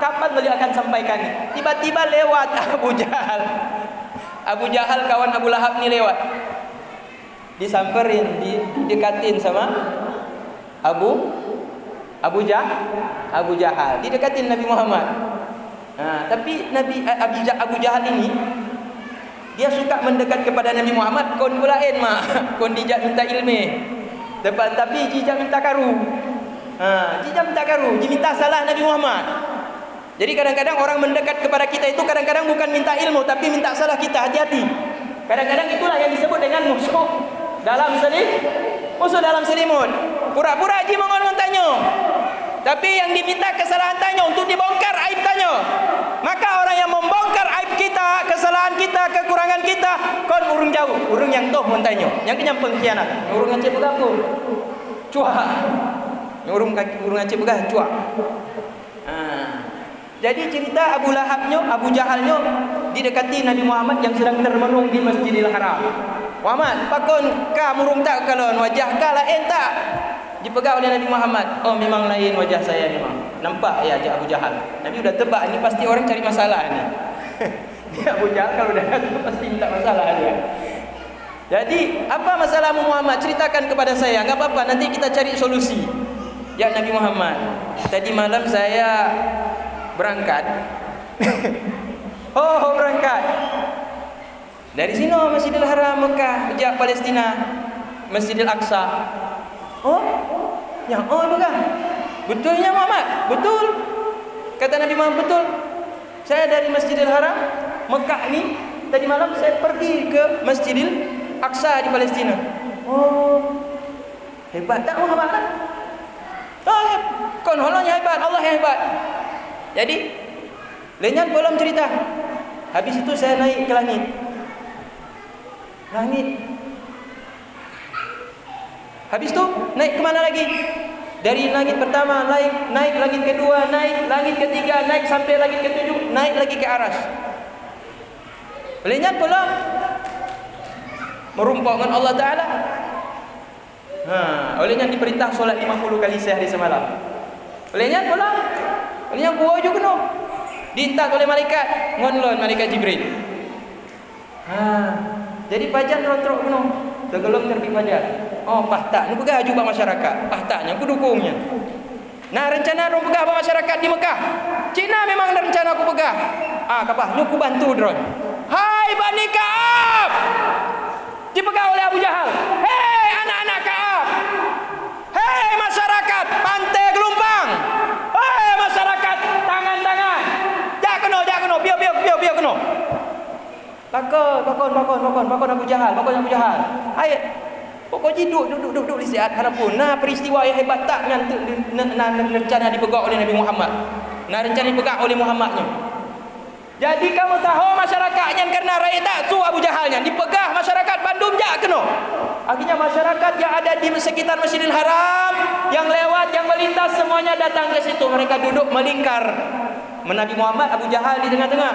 kapan beliau akan sampaikan. Tiba-tiba lewat Abu Jahal. Abu Jahal kawan Abu Lahab ni lewat. Disamperin, didekatin sama Abu Jahal, didekatin Nabi Muhammad. Tapi Abu Jahal ini dia suka mendekat kepada Nabi Muhammad. Kon pulain kon dijak minta ilmu. Tapi dijak minta karu. Dijak minta karu, diminta salah Nabi Muhammad. Jadi kadang-kadang orang mendekat kepada kita itu kadang-kadang bukan minta ilmu, tapi minta salah kita. Hati-hati. Kadang-kadang itulah yang disebut dengan musuh dalam selimut. Pura-pura haji mengon tanya, tapi yang diminta kesalahan tanya untuk dibongkar aib tanya. Maka orang yang membongkar aib kita, kesalahan kita, kekurangan kita, kon urung jauh, urung yang toh mentanya, yang kenyang pengkhianat, urung ngacip begapun, cuak, urung ngacip begah cuak. Jadi cerita Abu Jahalnya didekati Nabi Muhammad yang sedang termenung di Masjidil Haram. Muhammad, pakon ka murung tak kalon wajah ka lain tak? Dipegang oleh Nabi Muhammad. Oh, memang lain wajah saya memang. Nampak ya Abu Jahal. Nabi udah tebak ini pasti orang cari masalah ni. Abu Jahal kalau dah tu pasti minta masalah dia. Jadi, apa masalahmu Muhammad? Ceritakan kepada saya. Enggak apa-apa, nanti kita cari solusi. Ya Nabi Muhammad, tadi malam saya berangkat. Berangkat. Dari sini Masjidil Haram Mekah, sejak Palestina, Masjidil Aqsa. Bukan. Betulnya Muhammad? Betul. Kata Nabi Muhammad, betul. Saya dari Masjidil Haram Mekah ni, tadi malam saya pergi ke Masjidil Aqsa di Palestina. Hebat tak Muhammad? Konholnya hebat, Allah yang hebat. Jadi, lenyan belum cerita. Habis itu saya naik ke langit. Habis itu naik ke mana lagi? Dari langit pertama naik langit kedua, naik langit ketiga, naik sampai langit ketujuh, naik lagi ke aras. Lenyap pula merumpok dengan Allah Ta'ala. Olehnya diperintah solat 50 kali sehari semalam. Olehnya pula olehnya gua juga kena diintak oleh malaikat, ngonlon malaikat Jibril. Jadi pajan rotrok kena tegelom terbit pajan. Pahtak ni pegah juga masyarakat. Pahtaknya aku dukungnya. Nah, rencana rong pegah masyarakat di Mekah. Cina memang ada rencana aku pegah. Kapah, nu aku bantu drone. Hai Bani Ka'ab. Dipegah oleh Abu Jahal. Hei anak-anak Ka'ab. Hei masyarakat Pantai Gelumpang. Hei masyarakat tangan-tangan. Jak kena, biar kena. Bakon Abu Jahal. Hai. Pokoknya duduk lihat harapun. Peristiwa yang hebat tak rencana dipegak oleh Nabi Muhammad. Rencana dipegak oleh Muhammadnya. Jadi kamu tahu masyarakatnya karena rakyat tak su Abu Jahalnya dipegah masyarakat Bandung jak kena. Akhirnya masyarakat yang ada di sekitar Masjidil Haram, yang lewat, yang melintas semuanya datang ke situ. Mereka duduk melingkar Nabi Muhammad, Abu Jahal di tengah-tengah.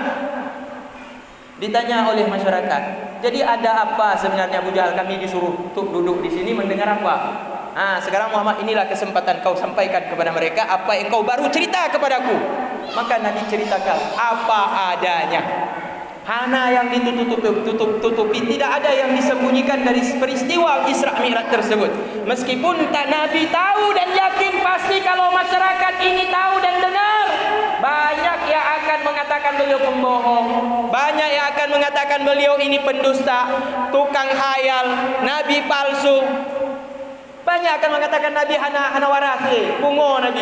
Ditanya oleh masyarakat, jadi ada apa sebenarnya Abu Jahal? Kami disuruh untuk duduk di sini mendengar apa? Sekarang Muhammad, inilah kesempatan kau sampaikan kepada mereka apa yang kau baru cerita kepadaku. Maka Nabi ceritakan apa adanya. Hana yang ditutupi, tidak ada yang disembunyikan dari peristiwa Isra Mi'raj tersebut. Meskipun tak Nabi tahu dan yakin pasti kalau masyarakat ini tahu dan dengar, banyak yang akan mengatakan beliau pembohong, banyak yang akan mengatakan beliau ini pendusta, tukang hayal, nabi palsu. Banyak akan mengatakan Nabi hana waras, bungo Nabi.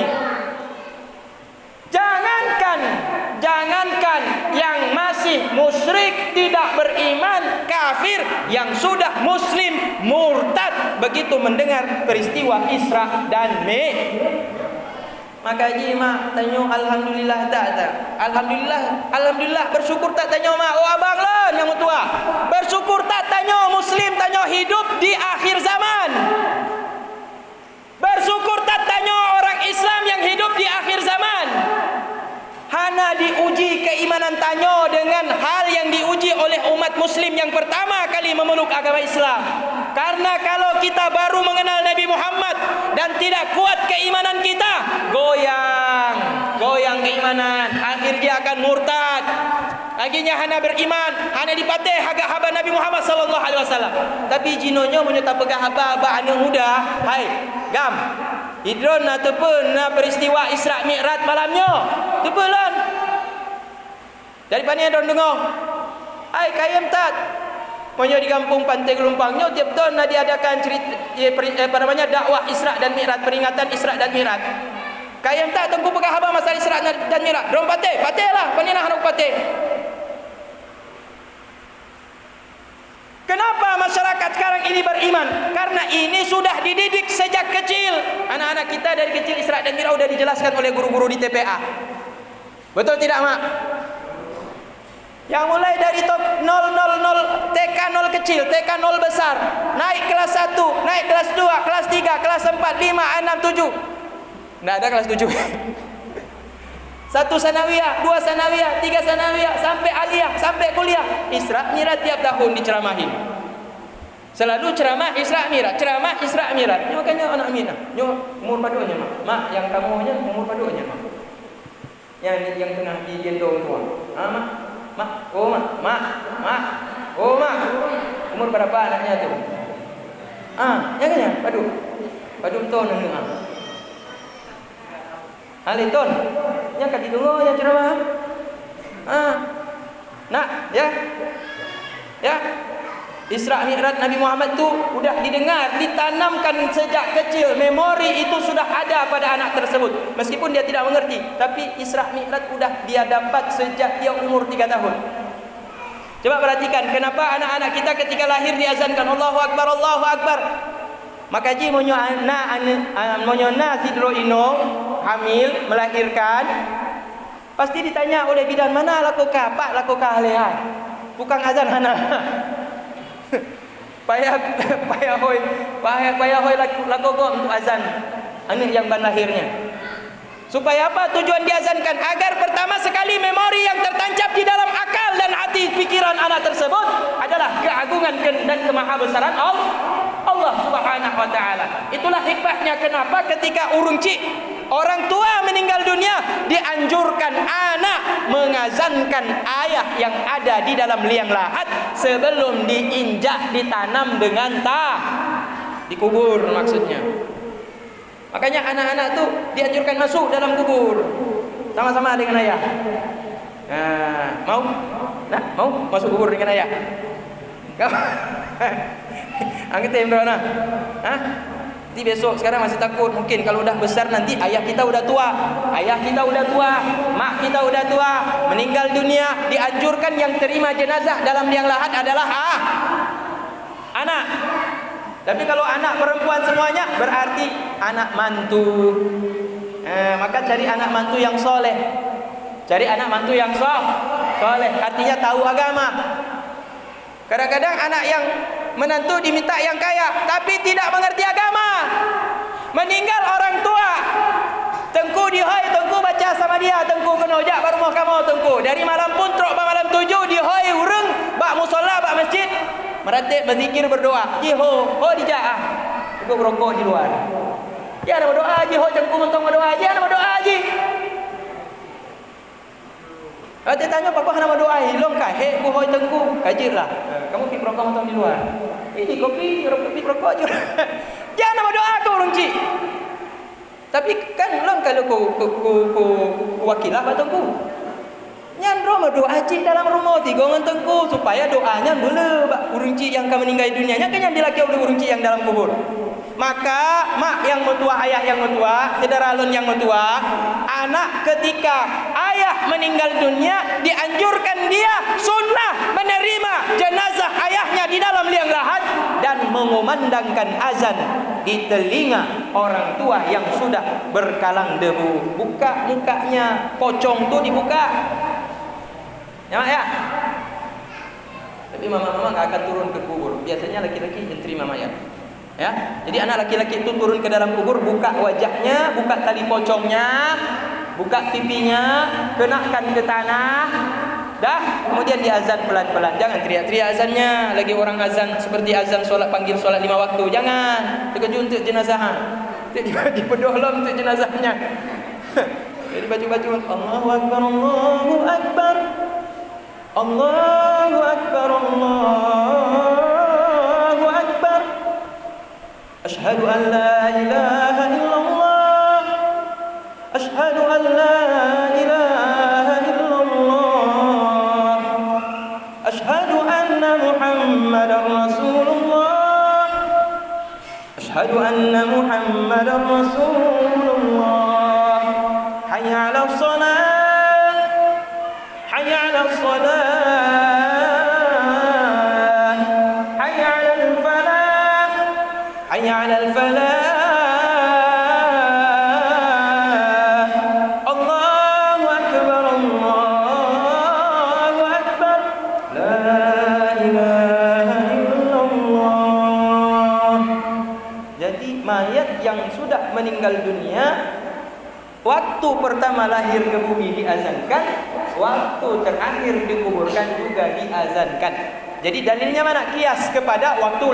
Jangankan yang masih musyrik, tidak beriman, kafir, yang sudah muslim, murtad begitu mendengar peristiwa Isra dan Mi'raj. Maka ji mak tanya alhamdulillah tak. Alhamdulillah bersyukur tak tanya mak. Oh abang lah yang tua. Bersyukur tak tanya muslim, tanya hidup di akhir zaman. Bersyukur tak tanya orang Islam yang hidup di akhir zaman. Hana diuji keimanan tanya dengan hal yang diuji oleh umat muslim yang pertama kali memeluk agama Islam. Karena kalau kita baru mengenal Nabi Muhammad dan tidak kuat keimanan kita, goyang keimanan, akhir dia akan murtad. Akhirnya hana beriman, hana dipatih agak haba Nabi Muhammad sallallahu alaihi wasallam. Tapi jinonyo menyata pegah haba anak muda, hai gam hidron ataupun peristiwa Isra Mi'raj malamnya. Tepelan. Dari mana don dengar? Hai kayam tat. Monyo di kampung Pantai Gelumpangnya tiap tahun diadakan cerita dakwah Isra dan Mi'raj, peringatan Isra dan Mi'raj. Kayam tak tengku pegah haba masalah Isra dan Mi'raj. Drom patihlah, panina harap patih. Kenapa masyarakat sekarang ini beriman? Karena ini sudah dididik sejak kecil. Anak-anak kita dari kecil Isra dan Mi'raj sudah dijelaskan oleh guru-guru di TPA. Betul tidak, Mak? Yang mulai dari 000 TK 0 kecil, TK 0 besar, naik kelas 1, naik kelas 2, kelas 3, kelas 4, 5, 6, 7. Enggak ada kelas 7. 1 sanawiyah, 2 sanawiyah, 3 sanawiyah, sampai aliyah, sampai kuliah. Isra Mi'raj tiap tahun diceramahin. Selalu ceramah Isra Mi'raj, ceramah Isra Mi'raj. Ini makanya anak Aminah, umur paduanya, Mak, yang kamunya umur paduanya, Mak. Yang tengah digendong tua. Mak, oh mak, umur berapa anaknya tu? Jangan padu ton nengah. Aliton, yang kat ditunggu yang ceramah. Nak, ya. Isra Mi'raj Nabi Muhammad tu sudah didengar, ditanamkan sejak kecil. Memori itu sudah ada pada anak tersebut. Meskipun dia tidak mengerti, tapi Isra Mi'raj sudah dia dapat sejak dia umur 3 tahun. Coba perhatikan kenapa anak-anak kita ketika lahir diazankan Allahu Akbar, Allahu Akbar. Maka ji monyo sidro ino hamil melahirkan, pasti ditanya oleh bidan, mana lakukah pak lakukah lehan, bukan azan hana. payah hoy lakogo untuk azan anak yang ban lahirnya. Supaya apa tujuan diazankan? Agar pertama sekali memori yang tertancap di dalam akal dan hati pikiran anak tersebut adalah keagungan dan kemahabesaran Allah Subhanahu wa taala. Itulah hikmahnya kenapa ketika orang tua meninggal dunia dianjurkan anak mengazankan ayat yang ada di dalam liang lahat sebelum diinjak, ditanam dengan dikubur maksudnya. Makanya anak-anak tu dianjurkan masuk dalam kubur sama-sama dengan ayah. Mau masuk kubur dengan ayah? Kau anggap bro nah. Nanti besok, sekarang masih takut. Mungkin kalau udah besar nanti ayah kita udah tua, mak kita udah tua, meninggal dunia, dianjurkan yang terima jenazah dalam liang lahat adalah anak. Tapi kalau anak perempuan semuanya berarti anak mantu. Maka cari anak mantu yang soleh. Soleh artinya tahu agama. Kadang-kadang anak yang menantu diminta yang kaya tapi tidak mengerti agama. Meninggal orang tua, tengku dihoi, tengku baca sama dia, tengku kenojak baru mau kamu tengku. Dari malam pun trok malam 7 dihoi urung bak musola bak masjid. Meratik berzikir berdoa. Jiho, dijak Ikut berokok di luar. Ya ada berdoa jiho, cengku mentong berdoa aja, ada berdoa aja. Dia tanya apa kau nama doa hilong kah? Hei, buhoi tengku, kajirlah. Kamu pergi rokok atau di luar? Ini kopi rokok aja. Jangan nama doa kau orang cik. Tapi kan long kalau ku wakilah batangku. Nyan roma doa cik dalam rumah tiga ngentengku supaya doanya boleh urang cik yang akan meninggal dunianya kan yang dilaki oleh urang cik yang dalam kubur. Maka mak yang mertua, ayah yang mertua, saudara alun yang mertua, anak ketika ayah meninggal dunia dianjurkan dia sunnah menerima jenazah ayahnya di dalam liang lahat dan mengumandangkan azan di telinga orang tua yang sudah berkalang debu. Buka mukanya, pocong tu dibuka. Ya. Tapi mama-mama enggak akan turun ke kubur. Biasanya laki-laki yang terima mayat. Ya. Jadi anak laki-laki itu turun ke dalam kubur, buka wajahnya, buka tali pocongnya, buka pipinya, kenakan ke tanah. Dah, kemudian diazan pelan-pelan. Jangan teriak-teriak azannya. Lagi orang azan seperti azan solat panggil solat 5 waktu. Jangan. Terkejut untuk jenazah. Di pedohlom untuk jenazahnya. Jadi baju-baju Allahu Akbar, Allahu Akbar. Allahu Akbar, Allahu Akbar. Asyhadu an la ilaha illallah. Asyhadu an la ilaha illallah. Asyhadu anna Muhammadar Rasulullah. Asyhadu anna Muhammadar Rasulullah. Hayya 'alas shalah. Hayya 'alas shalah. Hayya 'alal falah. Hayya 'alal falah. Allahu akbar, Allahu akbar. La ilaha illallah. Jadi mayat yang sudah meninggal dunia, waktu pertama lahir ke bumi diazankan, waktu terakhir dikuburkan juga diazankan. Jadi dalilnya mana? Kias kepada waktu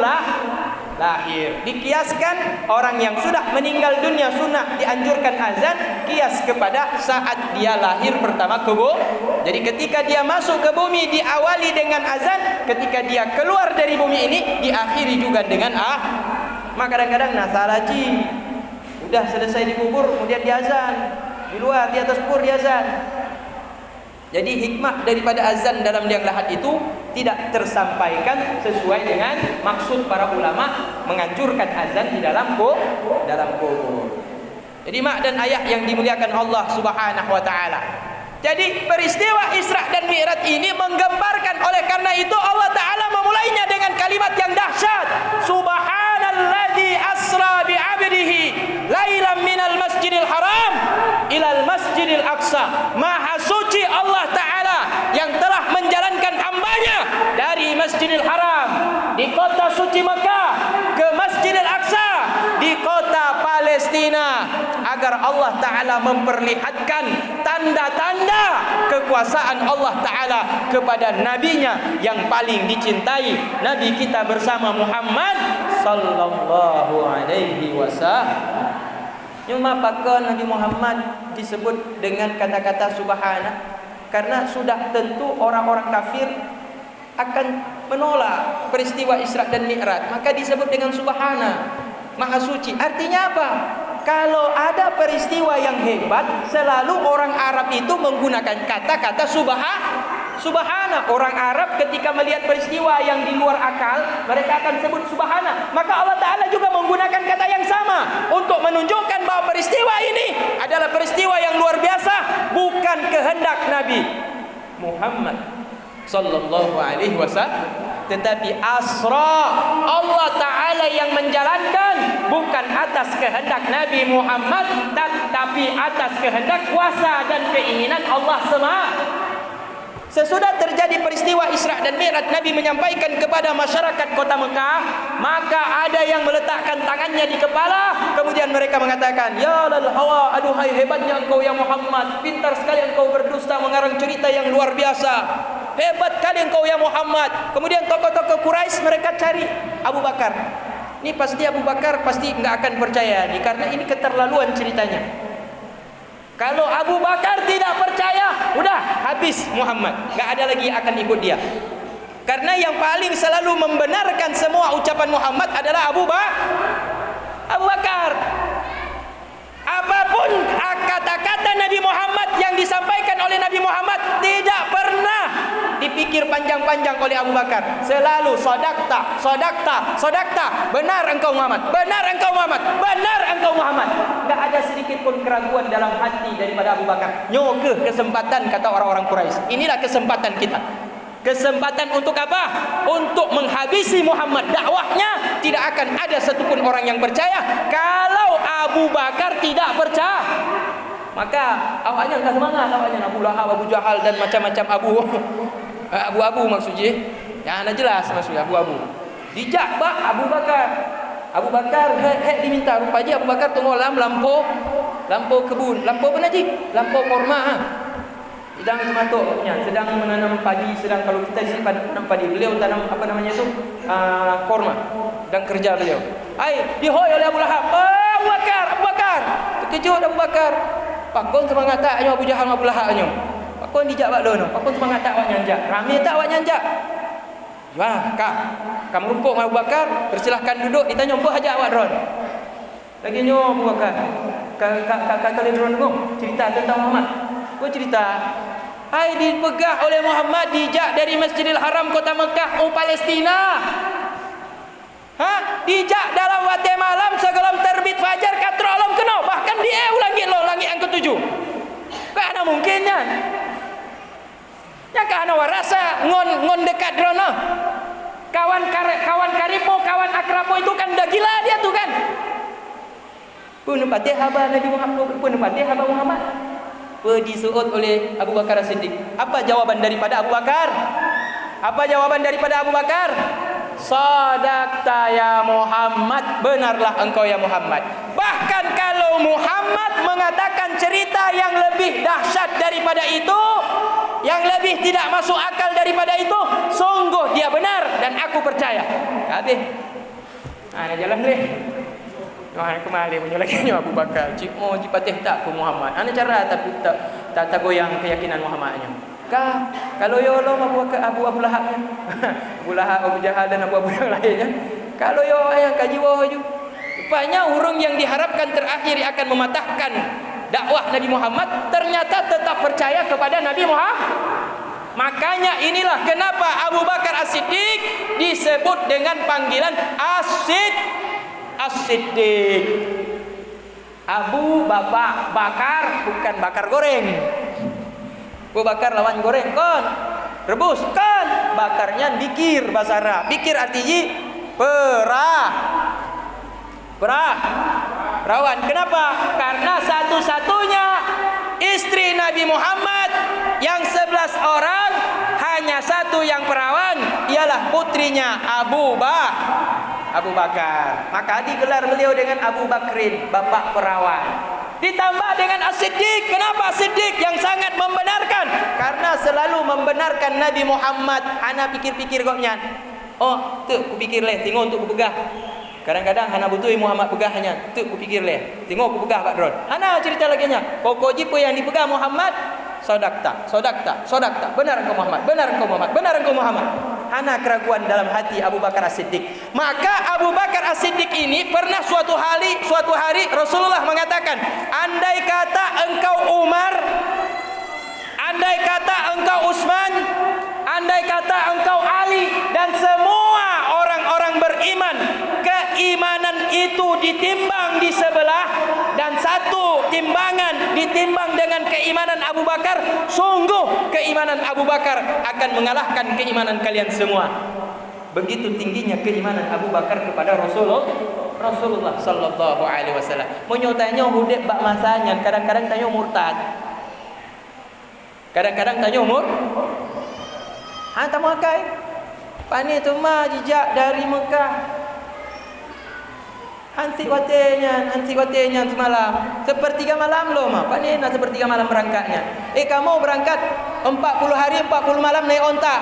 lahir. Dikiaskan orang yang sudah meninggal dunia sunnah dianjurkan azan, kias kepada saat dia lahir pertama ke bumi. Jadi ketika dia masuk ke bumi diawali dengan azan, ketika dia keluar dari bumi ini diakhiri juga dengan Maka kadang-kadang nasalaci udah selesai dikubur kemudian diazan di luar, di atas kubur diazan. Jadi hikmah daripada azan dalam liang lahat itu tidak tersampaikan sesuai dengan maksud para ulama menganjurkan azan di dalam kubur. Jadi mak dan ayah yang dimuliakan Allah Subhanahu wa taala. Jadi peristiwa Isra dan Mi'raj ini menggambarkan, oleh karena itu Allah taala memulainya dengan kalimat yang dahsyat. Subhanalladzi asra bi 'abdihi lailan minal masjidil haram ilal masjidil aqsa. Maha suci Allah taala yang telah menjalankan hambanya dari Masjidil Haram di kota suci Mekah ke Masjidil Aqsa di kota Palestina, agar Allah taala memperlihatkan tanda-tanda kekuasaan Allah taala kepada nabinya yang paling dicintai, nabi kita bersama Muhammad sallallahu alaihi wasallam. Cuma apakah Nabi Muhammad disebut dengan kata-kata subhana? Karena sudah tentu orang-orang kafir akan menolak peristiwa Isra dan Mi'raj, maka disebut dengan subhana, maha suci. Artinya apa? Kalau ada peristiwa yang hebat, selalu orang Arab itu menggunakan kata-kata subhana. Orang Arab ketika melihat peristiwa yang di luar akal, mereka akan sebut subhana. Maka Allah Ta'ala juga menggunakan kata yang sama untuk menunjukkan bahwa peristiwa ini adalah peristiwa yang luar biasa, bukan kehendak Nabi Muhammad sallallahu alaihi wasallam, tetapi asra, Allah Ta'ala yang menjalankan, bukan atas kehendak Nabi Muhammad, tapi atas kehendak kuasa dan keinginan Allah semata. Sesudah terjadi peristiwa Isra dan Mi'raj, Nabi menyampaikan kepada masyarakat kota Mekah, maka ada yang meletakkan tangannya di kepala, kemudian mereka mengatakan, ya lal hawa, aduhai hebatnya engkau ya Muhammad, pintar sekali engkau berdusta mengarang cerita yang luar biasa, hebat kali engkau ya Muhammad. Kemudian tokoh-tokoh Quraisy mereka cari Abu Bakar. Ini pasti Abu Bakar pasti enggak akan percaya nih, karena ini keterlaluan ceritanya. Kalau Abu Bakar tidak percaya, udah habis Muhammad, nggak ada lagi akan ikut dia. Karena yang paling selalu membenarkan semua ucapan Muhammad adalah Abu Bakar. Apapun kata-kata Nabi Muhammad yang disampaikan oleh Nabi Muhammad tidak pernah dipikir panjang-panjang oleh Abu Bakar. Selalu sodakta, sodakta, sodakta. Benar engkau Muhammad, benar engkau Muhammad, benar engkau Muhammad. Tidak ada sedikit pun keraguan dalam hati daripada Abu Bakar. Nyoke kesempatan, kata orang-orang Quraisy. Inilah kesempatan kita. Kesempatan untuk apa? Untuk menghabisi Muhammad. Dakwahnya tidak akan ada satupun orang yang percaya kalau Abu Bakar tidak percaya. Maka awaknya enggak semangat, awaknya Abu Lahab, Abu Jahal dan macam-macam abu-abu maksudnya. Ya, anda jelas maksudnya abu-abu. Dijak Abu Bakar. Abu Bakar diminta rupanya Abu Bakar tunggu lampu kebun. Lampu apa naji? Lampu korma. Sedang termatuk punya, sedang menanam padi, sedang kalau kita di sini menanam padi, beliau tanam apa namanya itu? Korma. Dan kerja beliau. Dihoi oleh Abu Lahab. Abu Bakar. Terkejut Abu Bakar. Pakon semangat taknya Abu Jahal Abu Lahabnya. Pakon dijak bak dono. Pakon semangat tak awak nyanjak. Ramai tak awak nyanjak. Wah, kamu rumpuk Abu Bakar, persilahkan duduk, ditanya apa aja awak dron. Lagi nyo Abu Bakar. Kalian dron dengar cerita tentang Muhammad. Kau cerita, dipegah oleh Muhammad, dijak dari Masjidil Haram kota Mekah Palestina. Dijak dalam wate malam sebelum terbit fajar katro alam kena, bahkan dia langit yang ketujuh. Kana mungkinnya. Ya kana warasa ngon dekat drono. Kawan karipo, kawan akrapo itu kan dah gila dia tuh kan. Pun patih haba Nabi Muhammad, pun patih haba Muhammad. Disuut oleh Abu Bakar As-Siddiq. Apa jawaban daripada Abu Bakar? Sadaqta ya Muhammad, benarlah engkau ya Muhammad. Bahkan kalau Muhammad mengatakan cerita yang lebih dahsyat daripada itu, yang lebih tidak masuk akal daripada itu, sungguh dia benar dan aku percaya. Habis. Ana jalan deh. Kembali punya lagi Abu Bakar. Jipatih tak ke Muhammad. Ana cara tapi tak goyang keyakinan Muhammadnya. Kalau yo lo Abu Lahab, Abu Lahab, Abu Jahal dan Abu yang lainnya. Kalau yo ayah kaji wahyu. Rupanya orang yang diharapkan terakhir akan mematahkan dakwah Nabi Muhammad ternyata tetap percaya kepada Nabi Muhammad. Makanya inilah kenapa Abu Bakar As-Siddiq disebut dengan panggilan As-Siddiq. Abu bakar bukan bakar goreng. Abu bakar lawan goreng kon. Rebus kan, bakarnya bikir bahasa Arab. Bikir artinya perawan. Kenapa? Karena satu-satunya istri Nabi Muhammad yang 11 orang, hanya satu yang perawan, ialah putrinya Abu Bakar. Maka digelar beliau dengan Abu Bakrin, bapak perawan. Ditambah dengan As-Siddiq. Kenapa As-Siddiq yang sangat membenarkan? Karena selalu membenarkan Nabi Muhammad. Ana pikir-pikir koknya. Tu ku pikir leh, tengok untuk ku pegah. Kadang-kadang ana butuh Muhammad pegahnya. Tu ku pikir leh, tengok ku pegah Pak Dron. Ana cerita lagi nya. Pokok jipo yang dipegang Muhammad, sodakta. Benar engkau Muhammad. Ana keraguan dalam hati Abu Bakar As-Siddiq. Maka Abu Bakar As-Siddiq ini pernah suatu hari Rasulullah mengatakan, andai kata engkau Umar, andai kata engkau Utsman, andai kata engkau Ali dan semua orang-orang beriman, keimanan itu ditimbang di sebelah dan satu timbangan ditimbang dengan keimanan Abu Bakar, sungguh keimanan Abu Bakar akan mengalahkan keimanan kalian semua. Begitu tingginya keimanan Abu Bakar kepada Rasulullah sallallahu alaihi wasallam. Menyotanya hudek bak masanya, kadang-kadang tanya murtad. Kadang-kadang tanya umur. Hantar makai. Pani tu mah jejak dari Mekah. Hanti watenya semalam. Sepertiga malam lo mah. Pani nak sepertiga malam berangkatnya. Kamu berangkat 40 hari 40 malam naik onta.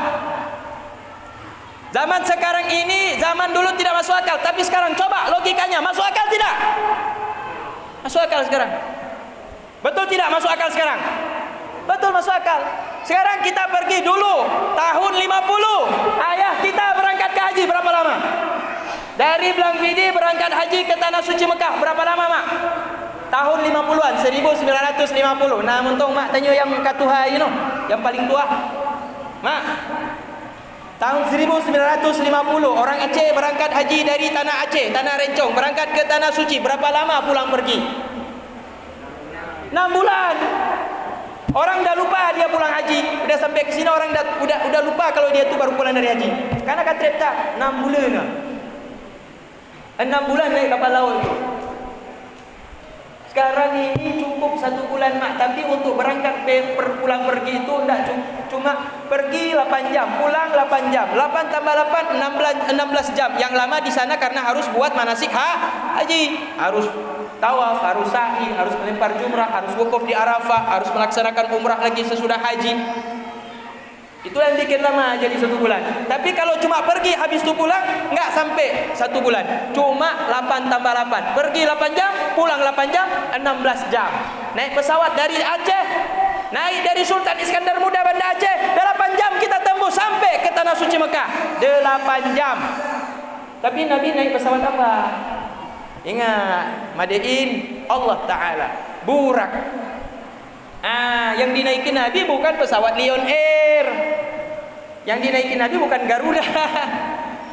Zaman sekarang ini, zaman dulu tidak masuk akal, tapi sekarang coba logikanya masuk akal tidak? Masuk akal sekarang. Betul tidak masuk akal sekarang? Betul masuk akal. Sekarang kita pergi dulu tahun 50. Ayah kita berangkat ke haji berapa lama? Dari Blangvidi berangkat haji ke Tanah Suci Mekah berapa lama, Mak? Tahun 50-an, 1950. Nah, untung Mak tanya yang katuhai you know, yang paling tua. Mak, tahun 1950 orang Aceh berangkat haji dari Tanah Aceh, Tanah Rencong, berangkat ke Tanah Suci. Berapa lama pulang pergi? 6 bulan. Orang dah lupa dia pulang haji. Udah sampai ke sini orang udah lupa kalau dia tu baru pulang dari haji. Karena kat tak 6 bulan lah. 6 bulan naik kapal laut tu. Sekarang ini cukup 1 bulan, Mak. Tapi untuk berangkat pulang pergi itu tidak cuma pergi 8 jam, pulang 8 jam. 8 tambah 8 16 jam. Yang lama di sana karena harus buat manasik haji. Harus tawaf, harus sa'i, harus melempar jumrah, harus wukuf di Arafah, harus melaksanakan umrah lagi sesudah haji. Itu yang bikin lama jadi 1 bulan. Tapi kalau cuma pergi habis itu pulang, enggak sampai 1 bulan. Cuma 8 tambah 8. Pergi 8 jam, pulang 8 jam, 16 jam. Naik pesawat dari Aceh, naik dari Sultan Iskandar Muda Banda Aceh, 8 jam kita tembus sampai ke Tanah Suci Mekah. 8 jam. Tapi Nabi naik pesawat apa? Ingat, Madain Allah Ta'ala, Burak. Yang dinaikin Nabi bukan pesawat Lion Air. Yang dinaikin Nabi bukan Garuda.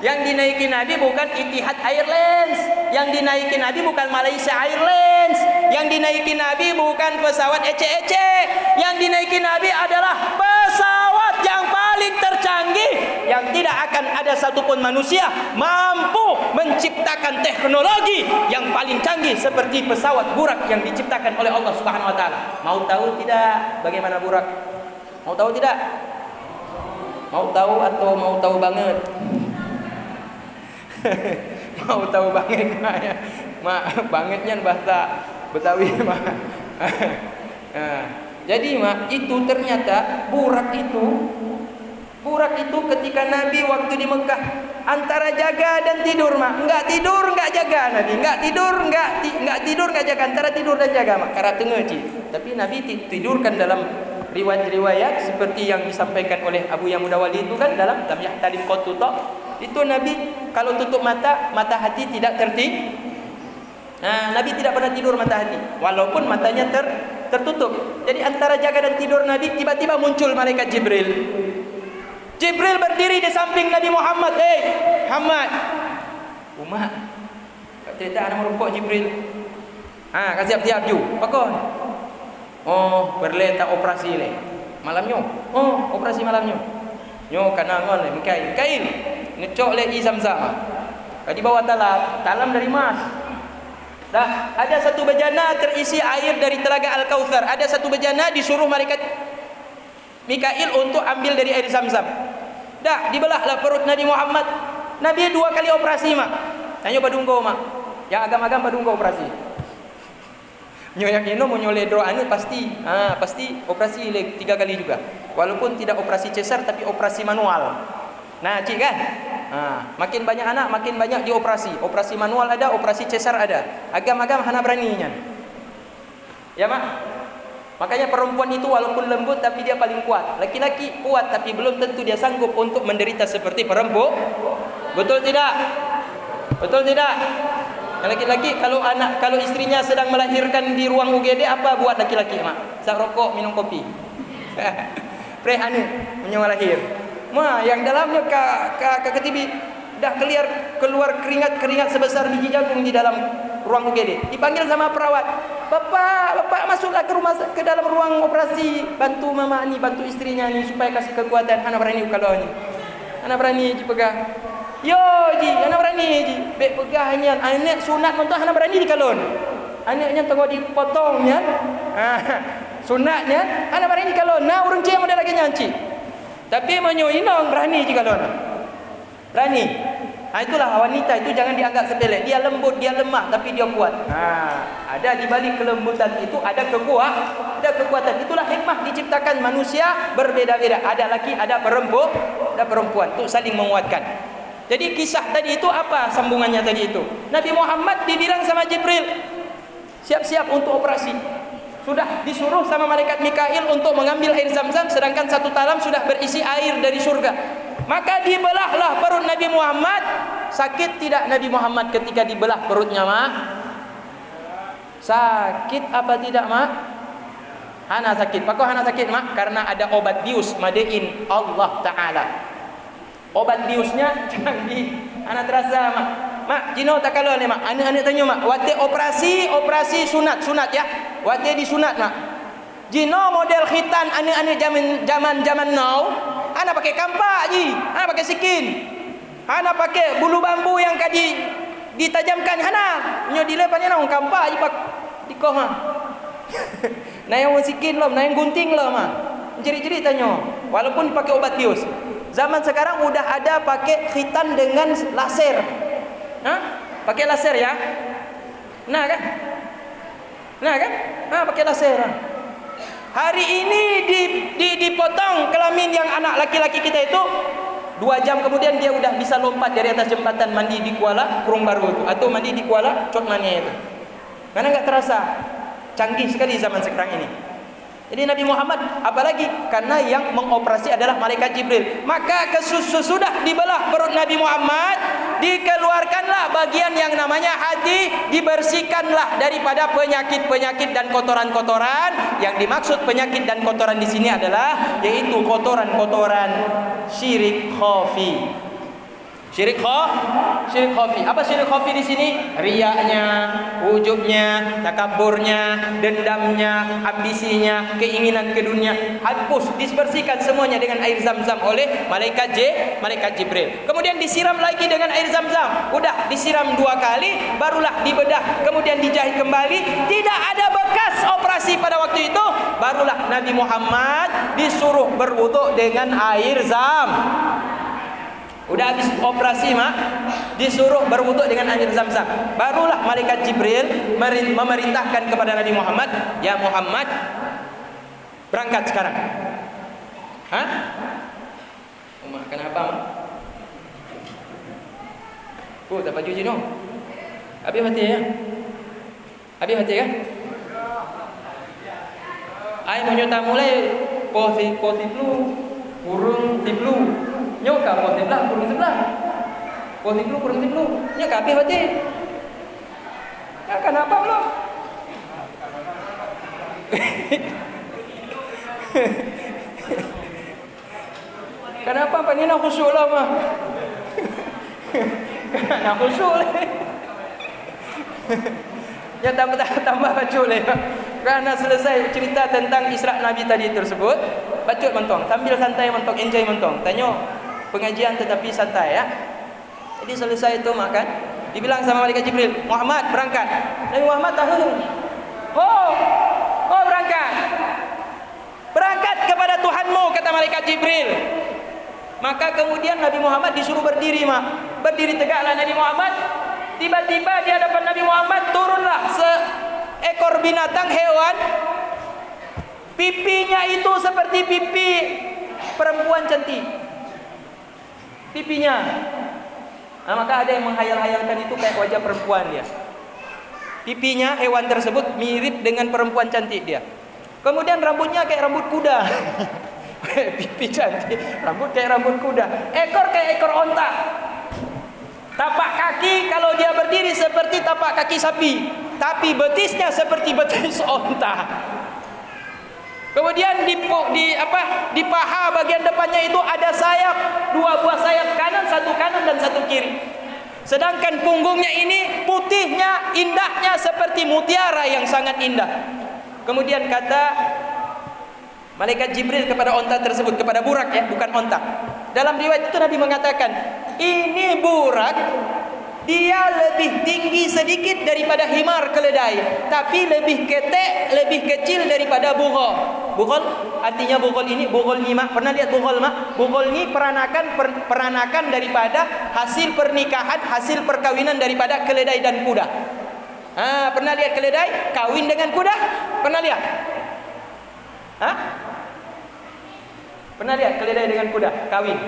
Yang dinaikin Nabi bukan Etihad Airlines. Yang dinaikin Nabi bukan Malaysia Airlines. Yang dinaikin Nabi bukan pesawat ece-ece. Yang dinaikin Nabi adalah pesawat yang paling tercanggih, yang tidak akan ada satupun manusia mampu menciptakan teknologi yang paling canggih seperti pesawat Burak yang diciptakan oleh Allah Subhanahu wa taala. Mau tahu tidak bagaimana Burak? Mau tahu tidak? Mau tahu atau mau tahu banget? Mau tahu banget ya. Bangetnya bahasa Betawi, Mak. Jadi, Mak, itu ternyata Burak itu ketika Nabi waktu di Mekah antara jaga dan tidur, Mak. Enggak tidur, enggak jaga Nabi. Enggak tidur, enggak jaga, antara tidur dan jaga, Mak. Karena tengah, tapi Nabi tidurkan dalam riwayat-riwayat seperti yang disampaikan oleh Abu Yamudawali itu kan dalam Tamyah Talim Qatuta. Itu Nabi kalau tutup mata hati tidak tertidur. Nabi tidak pernah tidur mata hati walaupun matanya tertutup. Jadi antara jaga dan tidur Nabi, tiba-tiba muncul malaikat Jibril. Jibril berdiri di samping Nabi Muhammad. Muhammad, Umar, cerita anak merupuk Jibril. Kasih siap ju. Pakon. Berletak operasi le. Malamnya. Operasi malamnya. Nyo kanangon le, kain. Ngecok le Zamzam. Di bawah talam dari emas. Dah, ada satu bejana terisi air dari telaga Al-Kautsar. Ada satu bejana disuruh malaikat Mikail untuk ambil dari air Zamzam. Dah, dibelahlah perut Nabi Muhammad. Nabi 2 kali operasi, Mak. Tanya padungko, Mak. Yang agam-agam padungko operasi. Nyoyak ino mau nyole doa anu pasti operasi 3 kali juga. Walaupun tidak operasi cesar tapi operasi manual. Nah, cik kan? Makin banyak anak makin banyak dioperasi. Operasi manual ada, operasi cesar ada. Agam-agam hana beraninya. Ya, Mak. Makanya perempuan itu walaupun lembut tapi dia paling kuat. Laki-laki kuat tapi belum tentu dia sanggup untuk menderita seperti perempuan. Betul tidak? Betul tidak? Laki-laki kalau istrinya sedang melahirkan di ruang UGD, apa buat laki-laki, Mak? Sak rokok, minum kopi. Prehane menyewa lahir. Yang dalamnya ke TV dah keluar keringat sebesar biji jagung di dalam ruang UGD. Dipanggil sama perawat. Bapak masuklah ke dalam ruang operasi, bantu mama ni, bantu istrinya ni supaya kasih kekuatan. Hana berani kalau ni. Hana berani pegang. Yo ji, hana berani ji. Bek pegahnya anak sunat montoh hana berani dikalon. Anaknya tengok dipotongnya. Sunatnya hana berani dikalon. Nah, urang cik modal lagi nyanci. Tapi menyoinong berani jika lona. Berani. Itulah wanita itu jangan dianggap sepele. Dia lembut, dia lemah tapi dia kuat. Ada di balik kelembutan itu ada kekuatan. Itulah hikmah diciptakan manusia berbeda-beda. Ada laki, ada perempuan untuk saling menguatkan. Jadi kisah tadi itu apa sambungannya tadi itu? Nabi Muhammad dibilang sama Jibril, siap-siap untuk operasi. sudah disuruh sama malaikat Mikail untuk mengambil air Zam-Zam, sedangkan satu talam sudah berisi air dari surga. Maka dibelahlah perut Nabi Muhammad. Sakit tidak Nabi Muhammad ketika dibelah perutnya, mak? Sakit apa tidak, mak? Hana sakit. Pakau hana sakit, mak? Karena ada obat bius madain Allah Ta'ala. Obat biusnya canggih. Hana terasa, mak. Mak, Jino tak kalau ni, mak. Anak-anak tanya, mak. Wate operasi sunat ya. Wate disunat, mak. Jino model khitan anak-anak zaman now. Ana pakai kampak je. Ana pakai sikin. Ana pakai bulu bambu yang kadi ditajamkan. Hana nyo dilepan ni nang kampak je pak dikoh mah. Nah yang sikin lah, nah yang gunting lah mah. Jerit-jerit tanya. Walaupun dipakai obat bius. Zaman sekarang udah ada pakai khitan dengan laser. Hah? Pakai laser ya? Nah kan? Pakai laser. Hari ini dipotong kelamin yang anak laki-laki kita itu 2 jam kemudian dia udah bisa lompat dari atas jembatan mandi di Kuala Kurung Baru itu, atau mandi di Kuala Cotmania itu. Karena enggak terasa. Canggih sekali zaman sekarang ini. Jadi Nabi Muhammad apalagi karena yang mengoperasi adalah malaikat Jibril. Maka sesudah dibelah perut Nabi Muhammad, dikeluarkanlah bagian yang namanya hati, dibersihkanlah daripada penyakit-penyakit dan kotoran-kotoran. Yang dimaksud penyakit dan kotoran di sini adalah yaitu kotoran-kotoran syirik khafi. Syirik khafi. Apa syirik khafi di sini? Riyaknya, ujubnya, takabburnya, dendamnya, ambisinya, keinginan ke dunia. Hapus, disbersihkan semuanya dengan air Zam-Zam oleh malaikat Jibril. Kemudian disiram lagi dengan air Zam-Zam. Udah disiram 2 kali, barulah dibedah, kemudian dijahit kembali. Tidak ada bekas operasi pada waktu itu. Barulah Nabi Muhammad disuruh berwuduk dengan air Zam. Udah habis operasi, mak, disuruh berwuduk dengan air Zam-Zam. Barulah malaikat Jibril memerintahkan kepada Nabi Muhammad, ya Muhammad, berangkat sekarang. Hah? Mak, kenapa, mak? Tak baju je no. Habis hati ya? Habis hati kan? Ai menyuta mulai posisi flu, burung flu. Nyoka posisi sebelah, kurung sebelah. Posisi flu, kurung flu. Nyoka habis hati. Kenapa belum? Kenapa Pak Nina khusyuk lah, mah? Nak khusyuk lah. Ya tambah bacut lah. Kerana selesai cerita tentang Isra Nabi tadi tersebut, bacut mentong, sambil santai mentong, enjoy mentong. Tanya pengajian tetapi santai ya. Jadi selesai itu makan, dibilang sama malaikat Jibril, Muhammad berangkat. Nabi Muhammad tahu. Berangkat kepada Tuhanmu, kata malaikat Jibril. Maka kemudian Nabi Muhammad disuruh berdiri, mak. Berdiri tegaklah Nabi Muhammad. Tiba-tiba di hadapan Nabi Muhammad turunlah seekor binatang hewan. Pipinya itu seperti pipi perempuan cantik. Pipinya. Nah, maka ada yang menghayal-hayalkan itu kayak wajah perempuan dia. Pipinya hewan tersebut mirip dengan perempuan cantik dia. Kemudian rambutnya kayak rambut kuda. Pipi cantik, rambut kayak rambut kuda. Ekor kayak ekor onta. Tapak kaki kalau dia berdiri seperti tapak kaki sapi, tapi betisnya seperti betis onta. Kemudian di paha bagian depannya itu ada sayap, 2 buah sayap, satu kanan dan satu kiri. Sedangkan punggungnya ini putihnya, indahnya seperti mutiara yang sangat indah. Kemudian kata malaikat Jibril kepada onta tersebut, kepada burak ya, bukan onta. Dalam riwayat itu Nabi mengatakan, ini burak, dia lebih tinggi sedikit daripada himar keledai, tapi lebih ketek, lebih kecil daripada bughol. Bughol artinya bughol ini, mak. Pernah lihat bughol, mak? Bughol ini peranakan daripada hasil pernikahan, hasil perkawinan daripada keledai dan kuda. Pernah lihat keledai kawin dengan kuda? Pernah lihat? Pernah lihat keledai dengan kuda kawin?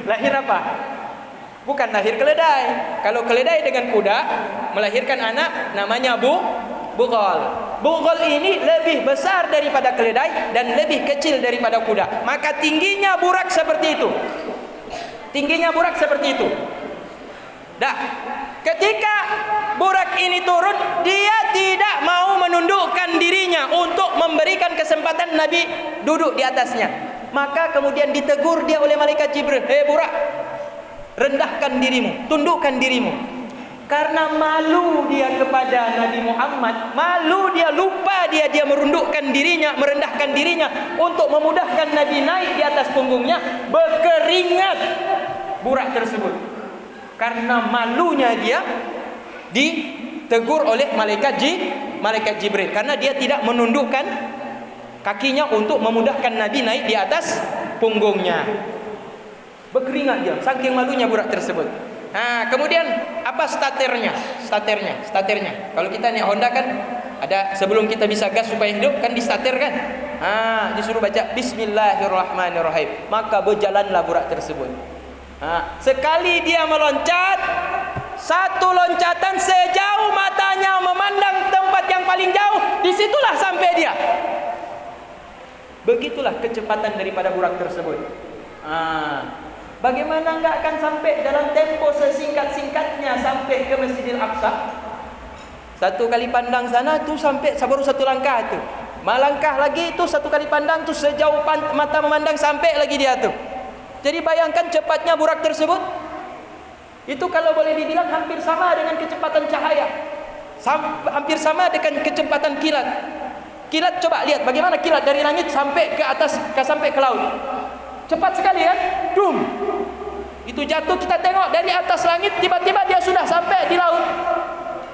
Lahir apa? Bukan lahir keledai. Kalau keledai dengan kuda melahirkan anak namanya bughol. Bugol ini lebih besar daripada keledai dan lebih kecil daripada kuda. Maka tingginya burak seperti itu. Tingginya burak seperti itu. Dah, ketika burak ini turun, dia tidak mau menundukkan dirinya untuk memberikan kesempatan Nabi duduk di atasnya. Maka kemudian ditegur dia oleh malaikat Jibril, "Hei burak, rendahkan dirimu, tundukkan dirimu." Karena malu dia kepada Nabi Muhammad, malu dia, lupa dia merundukkan dirinya, merendahkan dirinya untuk memudahkan Nabi naik di atas punggungnya, berkeringat burak tersebut. Karena malunya dia ditegur oleh malaikat Jibril karena dia tidak menundukkan kakinya untuk memudahkan Nabi naik di atas punggungnya. Berkeringat dia, saking malunya burak tersebut. Nah, kemudian apa starternya? Kalau kita naik Honda kan ada, sebelum kita bisa gas supaya hidup kan di starter kan? Disuruh baca Bismillahirrahmanirrahim. Maka berjalanlah burak tersebut. Sekali dia meloncat, satu loncatan sejauh matanya memandang tempat yang paling jauh, disitulah sampai dia. Begitulah kecepatan daripada burak tersebut. Bagaimana enggak akan sampai dalam tempo sesingkat-singkatnya sampai ke Masjidil Aqsa? Satu kali pandang sana tu sampai baru satu langkah tu. Melangkah lagi tu satu kali pandang tu sejauh mata memandang sampai lagi dia tu. Jadi bayangkan cepatnya burak tersebut. Itu kalau boleh dibilang hampir sama dengan kecepatan cahaya. Hampir sama dengan kecepatan kilat. Kilat, coba lihat bagaimana kilat dari langit sampai ke atas, sampai ke laut. Cepat sekali kan? Dum. Itu jatuh, kita tengok dari atas langit, tiba-tiba dia sudah sampai di laut.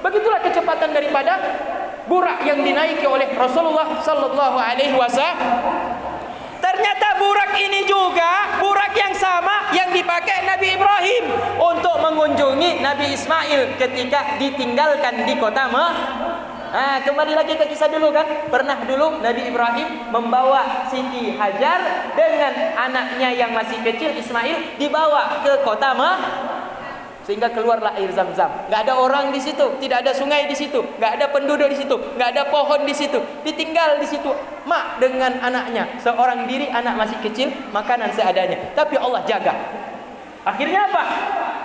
Begitulah kecepatan daripada burak yang dinaiki oleh Rasulullah sallallahu alaihi wasallam. Ternyata burak ini juga burak yang sama yang dipakai Nabi Ibrahim untuk mengunjungi Nabi Ismail ketika ditinggalkan di kota kembali lagi ke kisah dulu kan. Pernah dulu Nabi Ibrahim membawa Siti Hajar dengan anaknya yang masih kecil Ismail dibawa ke kota sehingga keluarlah air Zam-Zam. Enggak ada orang di situ, tidak ada sungai di situ, enggak ada penduduk di situ, enggak ada pohon di situ. Ditinggal di situ mak dengan anaknya, seorang diri, anak masih kecil, makanan seadanya. Tapi Allah jaga. Akhirnya apa?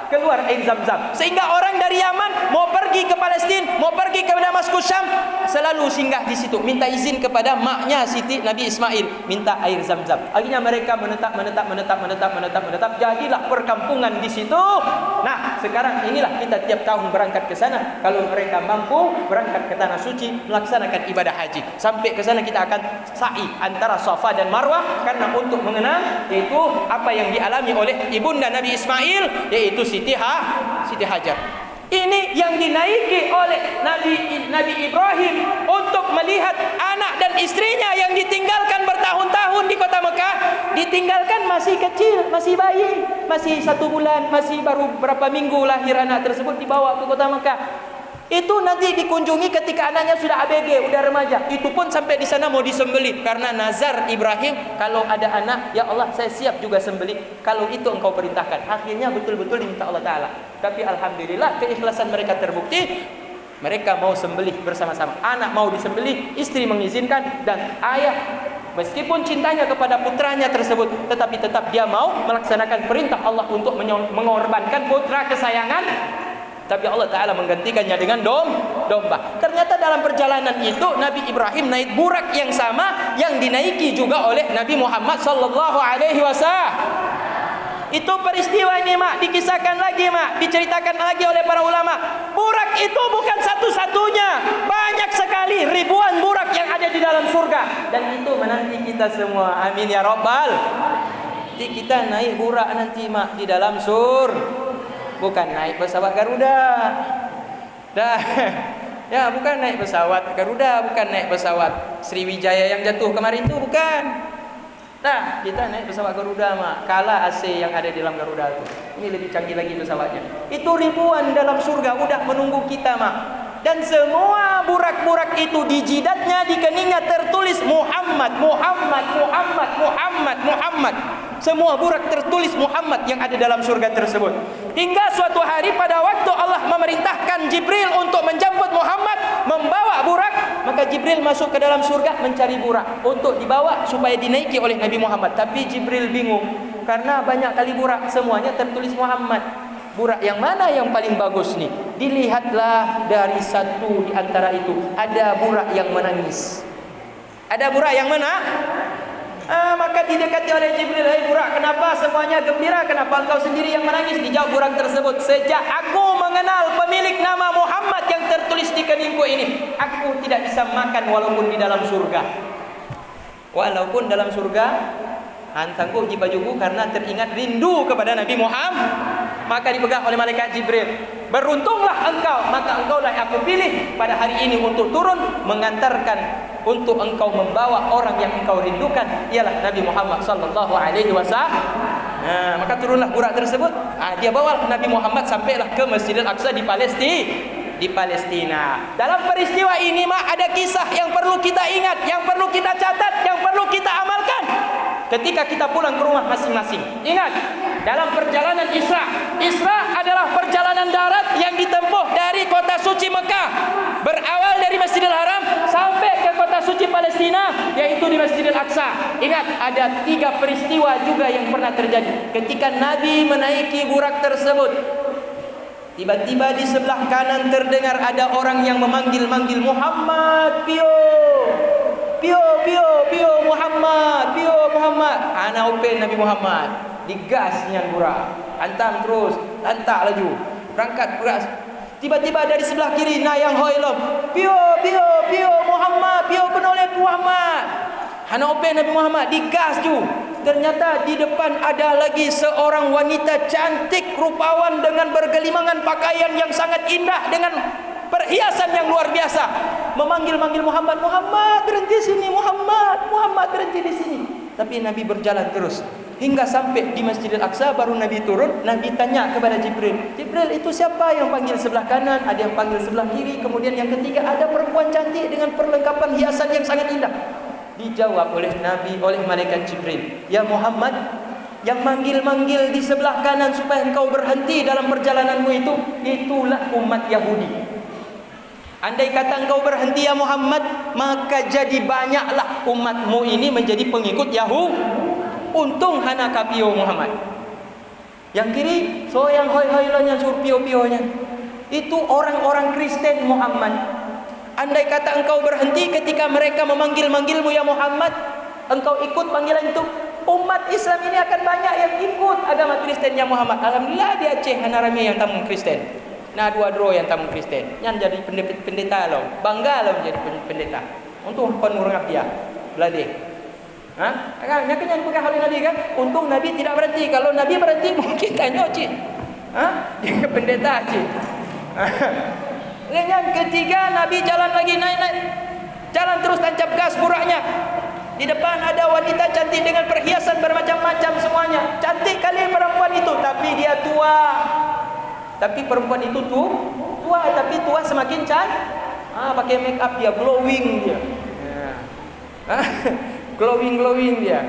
Keluar air Zam-Zam. Sehingga orang dari Yaman mau pergi ke Palestina, mau pergi ke Damaskus Syam, selalu singgah di situ, minta izin kepada maknya Siti Nabi Ismail, minta air Zam-Zam. Akhirnya mereka menetap. Jadilah perkampungan di situ. Nah, sekarang inilah kita tiap tahun berangkat ke sana. Kalau mereka mampu berangkat ke tanah suci melaksanakan ibadah haji. Sampai ke sana kita akan sa'i antara Safa dan Marwah karena untuk mengenang yaitu apa yang dialami oleh ibunda Nabi Ismail, yaitu Siti Hajar. Ini yang dinaiki oleh Nabi Ibrahim untuk melihat anak dan istrinya yang ditinggalkan bertahun-tahun di kota Mekah. Ditinggalkan masih kecil, masih bayi, masih 1 bulan, masih baru berapa minggu lahir anak tersebut, dibawa ke kota Mekah. Itu nanti dikunjungi ketika anaknya sudah ABG, udah remaja. Itu pun sampai di sana mau disembelih karena nazar Ibrahim, kalau ada anak, ya Allah saya siap juga sembelih kalau itu engkau perintahkan. Akhirnya betul-betul diminta Allah Ta'ala. Tapi alhamdulillah keikhlasan mereka terbukti. Mereka mau sembelih bersama-sama. Anak mau disembelih, istri mengizinkan, dan ayah meskipun cintanya kepada putranya tersebut, tetapi tetap dia mau melaksanakan perintah Allah untuk mengorbankan putra kesayangan. Tapi Allah Ta'ala menggantikannya dengan domba. Ternyata dalam perjalanan itu Nabi Ibrahim naik burak yang sama yang dinaiki juga oleh Nabi Muhammad sallallahu alaihi wasallam. Itu peristiwa ini mak dikisahkan lagi mak, diceritakan lagi oleh para ulama. Burak itu bukan satu-satunya, banyak sekali ribuan burak yang ada di dalam surga, dan itu menanti kita semua. Amin ya rabbal. Nanti kita naik burak nanti mak di dalam bukan naik pesawat Garuda. Ya, bukan naik pesawat Garuda, bukan naik pesawat Sriwijaya yang jatuh kemarin itu, bukan. Nah, kita naik pesawat Garuda mak, kalah AC yang ada di dalam Garuda itu. Ini lebih canggih lagi pesawatnya. Itu ribuan dalam surga udah menunggu kita mak. Dan semua burak-burak itu di jidatnya, di keningnya tertulis Muhammad, Muhammad, Muhammad, Muhammad, Muhammad. Semua burak tertulis Muhammad yang ada dalam surga tersebut. Hingga suatu hari pada waktu Allah memerintahkan Jibril untuk menjemput Muhammad membawa burak, maka Jibril masuk ke dalam surga mencari burak untuk dibawa supaya dinaiki oleh Nabi Muhammad. Tapi Jibril bingung karena banyak kali burak, semuanya tertulis Muhammad. Burak yang mana yang paling bagus nih? Dilihatlah dari satu di antara itu. Ada burak yang menangis. Ada burak yang mana? Maka didekati oleh Jibril. Hai burak, kenapa semuanya gembira? Kenapa engkau sendiri yang menangis? Dijawab burak tersebut, sejak aku mengenal pemilik nama Muhammad yang tertulis di keningku ini, aku tidak bisa makan walaupun di dalam surga. Walaupun dalam surga, sanggup di bajuku karena teringat rindu kepada Nabi Muhammad. Maka dipegang oleh malaikat Jibril. Beruntunglah engkau, maka engkaulah yang aku pilih pada hari ini untuk turun mengantarkan, untuk engkau membawa orang yang engkau rindukan, ialah Nabi Muhammad sallallahu alaihi wasallam. Maka turunlah burak tersebut. Dia bawa Nabi Muhammad sampailah ke Masjidil Aqsa di Palestina. Dalam peristiwa ini ada kisah yang perlu kita ingat, yang perlu kita catat, yang perlu kita amalkan ketika kita pulang ke rumah masing-masing. Ingat, dalam perjalanan Isra adalah perjalanan darat yang ditempuh dari kota suci Mekah, berawal dari Masjidil Haram sampai ke kota suci Palestina, yaitu di Masjidil Aqsa. Ingat, ada 3 peristiwa juga yang pernah terjadi. Ketika Nabi menaiki burak tersebut, tiba-tiba di sebelah kanan terdengar ada orang yang memanggil-manggil Muhammad, pio, pio, pio, pio, Muhammad, pio, Muhammad. Ana open Nabi Muhammad, digasnya burak, hantam terus, lantak laju, berangkat beras. Tiba-tiba dari sebelah kiri nayang hoilom, pio, pio, pio, Muhammad, pio penoleh Muhammad. Ana open Nabi Muhammad, digas tu. Ternyata di depan ada lagi seorang wanita cantik rupawan dengan bergelimangan pakaian yang sangat indah dengan perhiasan yang luar biasa, memanggil-manggil Muhammad, Muhammad berhenti sini, Muhammad berhenti di sini. Tapi Nabi berjalan terus hingga sampai di Masjidil Aqsa. Baru Nabi turun. Nabi tanya kepada Jibril, Jibril, itu siapa yang panggil sebelah kanan? Ada yang panggil sebelah kiri. Kemudian yang ketiga, ada perempuan cantik dengan perlengkapan hiasan yang sangat indah. Dijawab oleh Nabi, oleh malaikat Jibril, ya Muhammad, yang manggil-manggil di sebelah kanan supaya engkau berhenti dalam perjalananmu itu, itulah umat Yahudi. Andai kata engkau berhenti ya Muhammad, maka jadi banyaklah umatmu ini menjadi pengikut Yahudi. Untung hana kapio Muhammad. Yang kiri, so yang hoi-hoilonya surpio-pionya, itu orang-orang Kristen Muhammad. Andai kata engkau berhenti ketika mereka memanggil-manggilmu ya Muhammad, engkau ikut panggilan itu, umat Islam ini akan banyak yang ikut agama Kristen ya Muhammad. Alhamdulillah di Aceh hana rame yang tamu Kristen. Nah dua-dua yang tamu Kristen. Yang jadi pendeta lo, bangga lo menjadi pendeta. Untung penurang dia, beladih. Kan yang pegang oleh Nabi kan? Untung Nabi tidak berhenti. Kalau Nabi berhenti mungkin tanya cik. Dia pendeta cik. Yang ketiga, Nabi jalan lagi naik. Jalan terus tancap gas buraknya. Di depan ada wanita cantik dengan perhiasan bermacam-macam semuanya. Cantik kali perempuan itu, tapi dia tua. Tapi perempuan itu tua, tapi tua semakin cantik. Pakai make up dia, glowing dia. Glowing dia.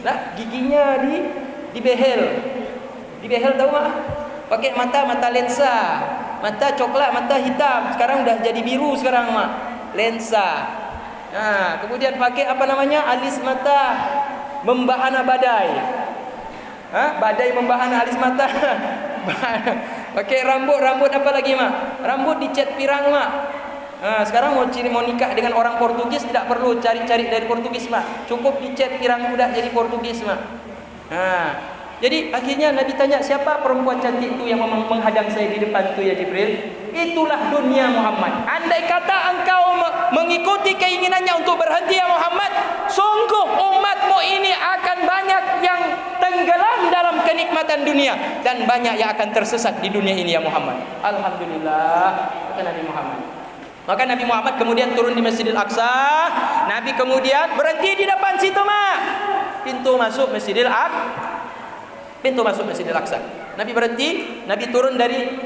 Nah, giginya dibehel. Dibehel tahu mah? Pakai mata lensa. Mata coklat, mata hitam. Sekarang udah jadi biru sekarang mak. Lensa. Kemudian pakai apa namanya? Alis mata membahana badai. Badai membahana alis mata. Pakai rambut apa lagi mak? Rambut dicat pirang mak. Sekarang mau nikah dengan orang Portugis tidak perlu cari-cari dari Portugis mak. Cukup dicat pirang udah jadi Portugis mak. Jadi akhirnya Nabi tanya, siapa perempuan cantik itu yang menghadang saya di depan itu ya Jibril? Itulah dunia Muhammad. Andai kata engkau mengikuti keinginannya untuk berhenti ya Muhammad, sungguh umatmu ini akan banyak yang tenggelam dalam kenikmatan dunia dan banyak yang akan tersesat di dunia ini ya Muhammad. Alhamdulillah, kata Nabi Muhammad. Maka Nabi Muhammad kemudian turun di Masjidil Aqsa. Nabi kemudian berhenti di depan situ mak, pintu masuk Masjidil Aqsa. pintu masuk Masjidil Aqsa. Nabi berhenti, Nabi turun dari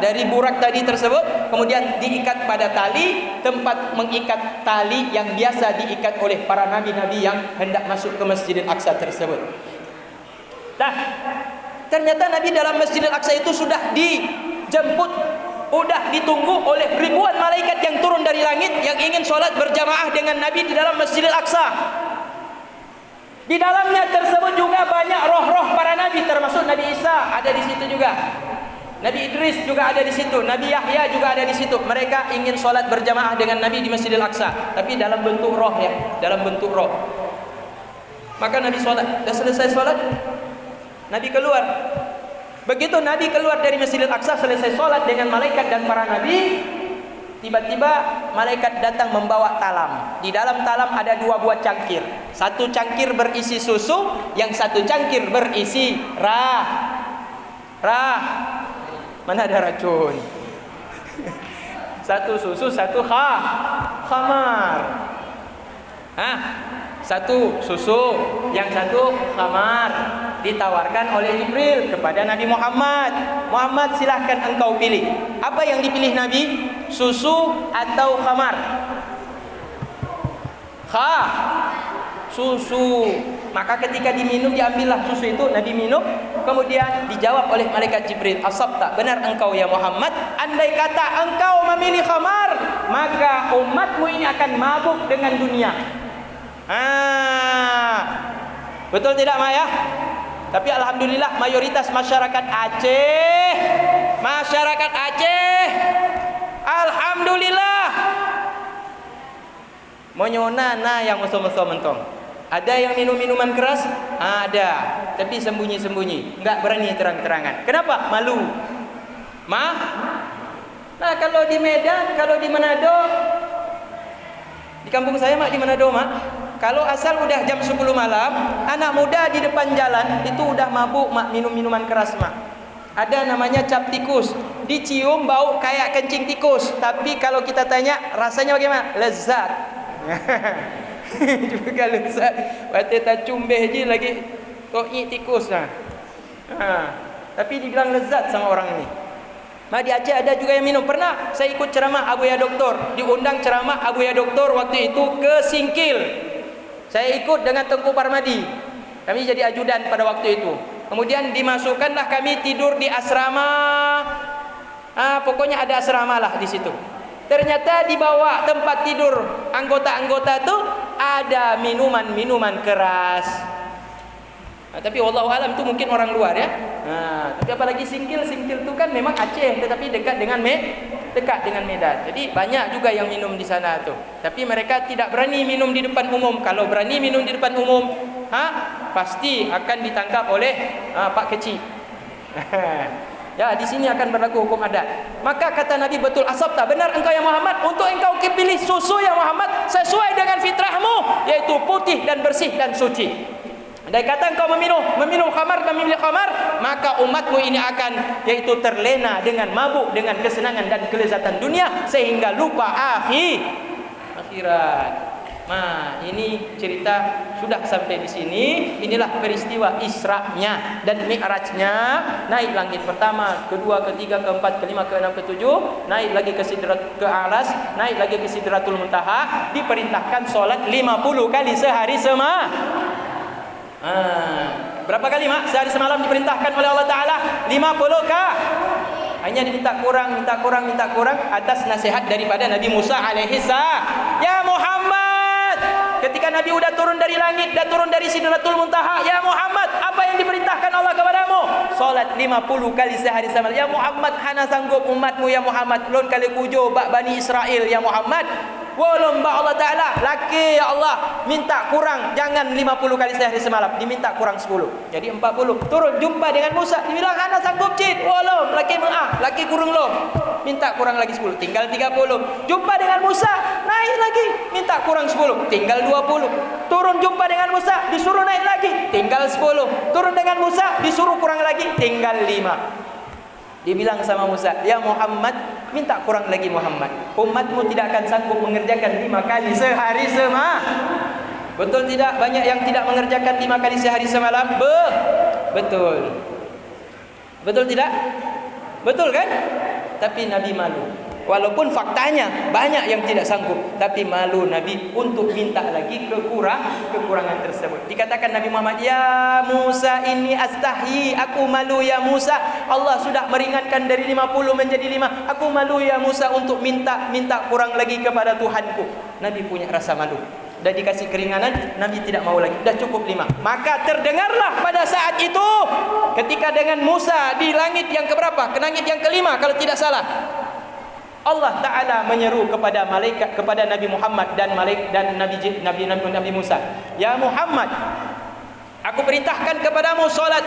dari burak tadi tersebut, kemudian diikat pada tali, tempat mengikat tali yang biasa diikat oleh para nabi-nabi yang hendak masuk ke Masjidil Aqsa tersebut. Nah, ternyata Nabi dalam Masjidil Aqsa itu sudah dijemput, sudah ditunggu oleh ribuan malaikat yang turun dari langit yang ingin sholat berjamaah dengan Nabi di dalam Masjidil Aqsa. Di dalamnya tersebut juga banyak roh-roh para nabi, termasuk Nabi Isa ada di situ juga. Nabi Idris juga ada di situ, Nabi Yahya juga ada di situ. Mereka ingin sholat berjamaah dengan Nabi di Masjidil Aqsa, tapi dalam bentuk roh ya, dalam bentuk roh. Maka Nabi sholat, dah selesai sholat, Nabi keluar. Begitu Nabi keluar dari Masjidil Aqsa, selesai sholat dengan malaikat dan para nabi, tiba-tiba malaikat datang membawa talam. Di dalam talam ada 2 buah cangkir. Satu cangkir berisi susu, yang satu cangkir berisi mana ada racun. Satu susu, satu khamar. Satu susu, yang satu khamar. Ditawarkan oleh Jibril kepada Nabi Muhammad. Muhammad, silahkan engkau pilih. Apa yang dipilih Nabi? Susu atau khamar? Susu. Maka ketika diminum, diambillah susu itu, Nabi minum. Kemudian dijawab oleh malaikat Jibril, asabta, benar engkau ya Muhammad. Andai kata engkau memilih khamar, maka umatmu ini akan mabuk dengan dunia. Betul tidak Maya? Tapi alhamdulillah mayoritas masyarakat Aceh, alhamdulillah monyonana yang musuh-musuh mentong. Ada yang minum minuman keras? Ada, tapi sembunyi-sembunyi, enggak berani terang-terangan. Kenapa? Malu. Nah, kalau di Medan, kalau di Manado, di kampung saya di Manado kalau asal udah jam 10 malam, anak muda di depan jalan itu udah mabuk minum minuman keras Ada namanya cap tikus. Dicium bau kayak kencing tikus, tapi kalau kita tanya rasanya bagaimana? Lezat. Juga lezat. Waktu tak cumbeh je lagi toi tikus tapi dibilang lezat sama orang ini. Di Aceh ada juga yang minum. Pernah saya ikut ceramah Abuya Doktor, diundang ceramah Abuya Doktor waktu itu ke Singkil. Saya ikut dengan Tengku Parmadi. Kami jadi ajudan pada waktu itu. Kemudian dimasukkanlah kami tidur di asrama. Pokoknya ada asrama lah di situ. Ternyata di bawah tempat tidur anggota-anggota itu ada minuman-minuman keras. Tapi wallahu alam itu mungkin orang luar ya. Tapi apalagi Singkil itu kan memang Aceh, tetapi dekat dengan Medan. Jadi banyak juga yang minum di sana tuh. Tapi mereka tidak berani minum di depan umum. Kalau berani minum di depan umum, pasti akan ditangkap oleh Pak Kecil. Ya, di sini akan berlaku hukum adat. Maka kata Nabi, betul asabta, benar engkau ya Muhammad, untuk engkau pilih susu ya Muhammad sesuai dengan fitrahmu, yaitu putih dan bersih dan suci. Andai kata engkau meminum khamar dan memilih khamar, maka umatmu ini akan yaitu terlena dengan mabuk, dengan kesenangan dan kelezatan dunia sehingga lupa akhirat. Ini cerita sudah sampai di sini. Inilah peristiwa Isra-nya dan Mi'raj-nya. Naik langit pertama, kedua, ketiga, keempat, kelima, keenam, ketujuh, naik lagi ke alas, naik lagi ke Sidratul Muntaha, diperintahkan sholat 50 kali sehari berapa kali sehari semalam diperintahkan oleh Allah Ta'ala? 50 kah? Hanya diminta kurang atas nasihat daripada Nabi Musa alaihi salam. Ya Muhammad, ketika Nabi udah turun dari langit, dah turun dari Sidratul Muntaha, ya Muhammad, apa yang diperintahkan Allah kepadamu? Salat 50 kali sehari semalam. Ya Muhammad, hana sanggup umatmu ya Muhammad, lon kali kujo bak Bani Israel ya Muhammad. Walum ba Allah Ta'ala, laki ya Allah, minta kurang, jangan 50 kali sehari semalam, diminta kurang 10, jadi 40. Turun jumpa dengan Musa, dibilang hana sanggup cid, walum laki kurung lom, minta kurang lagi 10, tinggal 30. Jumpa dengan Musa, naik lagi, minta kurang 10, tinggal 20. Turun jumpa dengan Musa, disuruh naik lagi, tinggal 10. Turun dengan Musa, disuruh kurang lagi, tinggal 5. Dibilang sama Musa, ya Muhammad, minta kurang lagi Muhammad, umatmu tidak akan sanggup mengerjakan 5 kali sehari Betul tidak banyak yang tidak mengerjakan 5 kali sehari semalam? Betul. Betul tidak? Betul kan? Tapi Nabi malu. Walaupun faktanya banyak yang tidak sanggup, tapi malu Nabi untuk minta lagi kekurangan tersebut. Dikatakan Nabi Muhammad, "Ya Musa, inni astahi, aku malu ya Musa. Allah sudah meringankan dari 50 menjadi 5. Aku malu ya Musa untuk minta kurang lagi kepada Tuhanku." Nabi punya rasa malu. Dah dikasih keringanan, Nabi tidak mau lagi. Dah cukup 5. Maka terdengarlah pada saat itu ketika dengan Musa di langit yang keberapa? Ke langit yang kelima kalau tidak salah. Allah Ta'ala menyeru kepada malaikat, kepada Nabi Muhammad dan Nabi Musa, "Ya Muhammad, aku perintahkan kepadamu solat.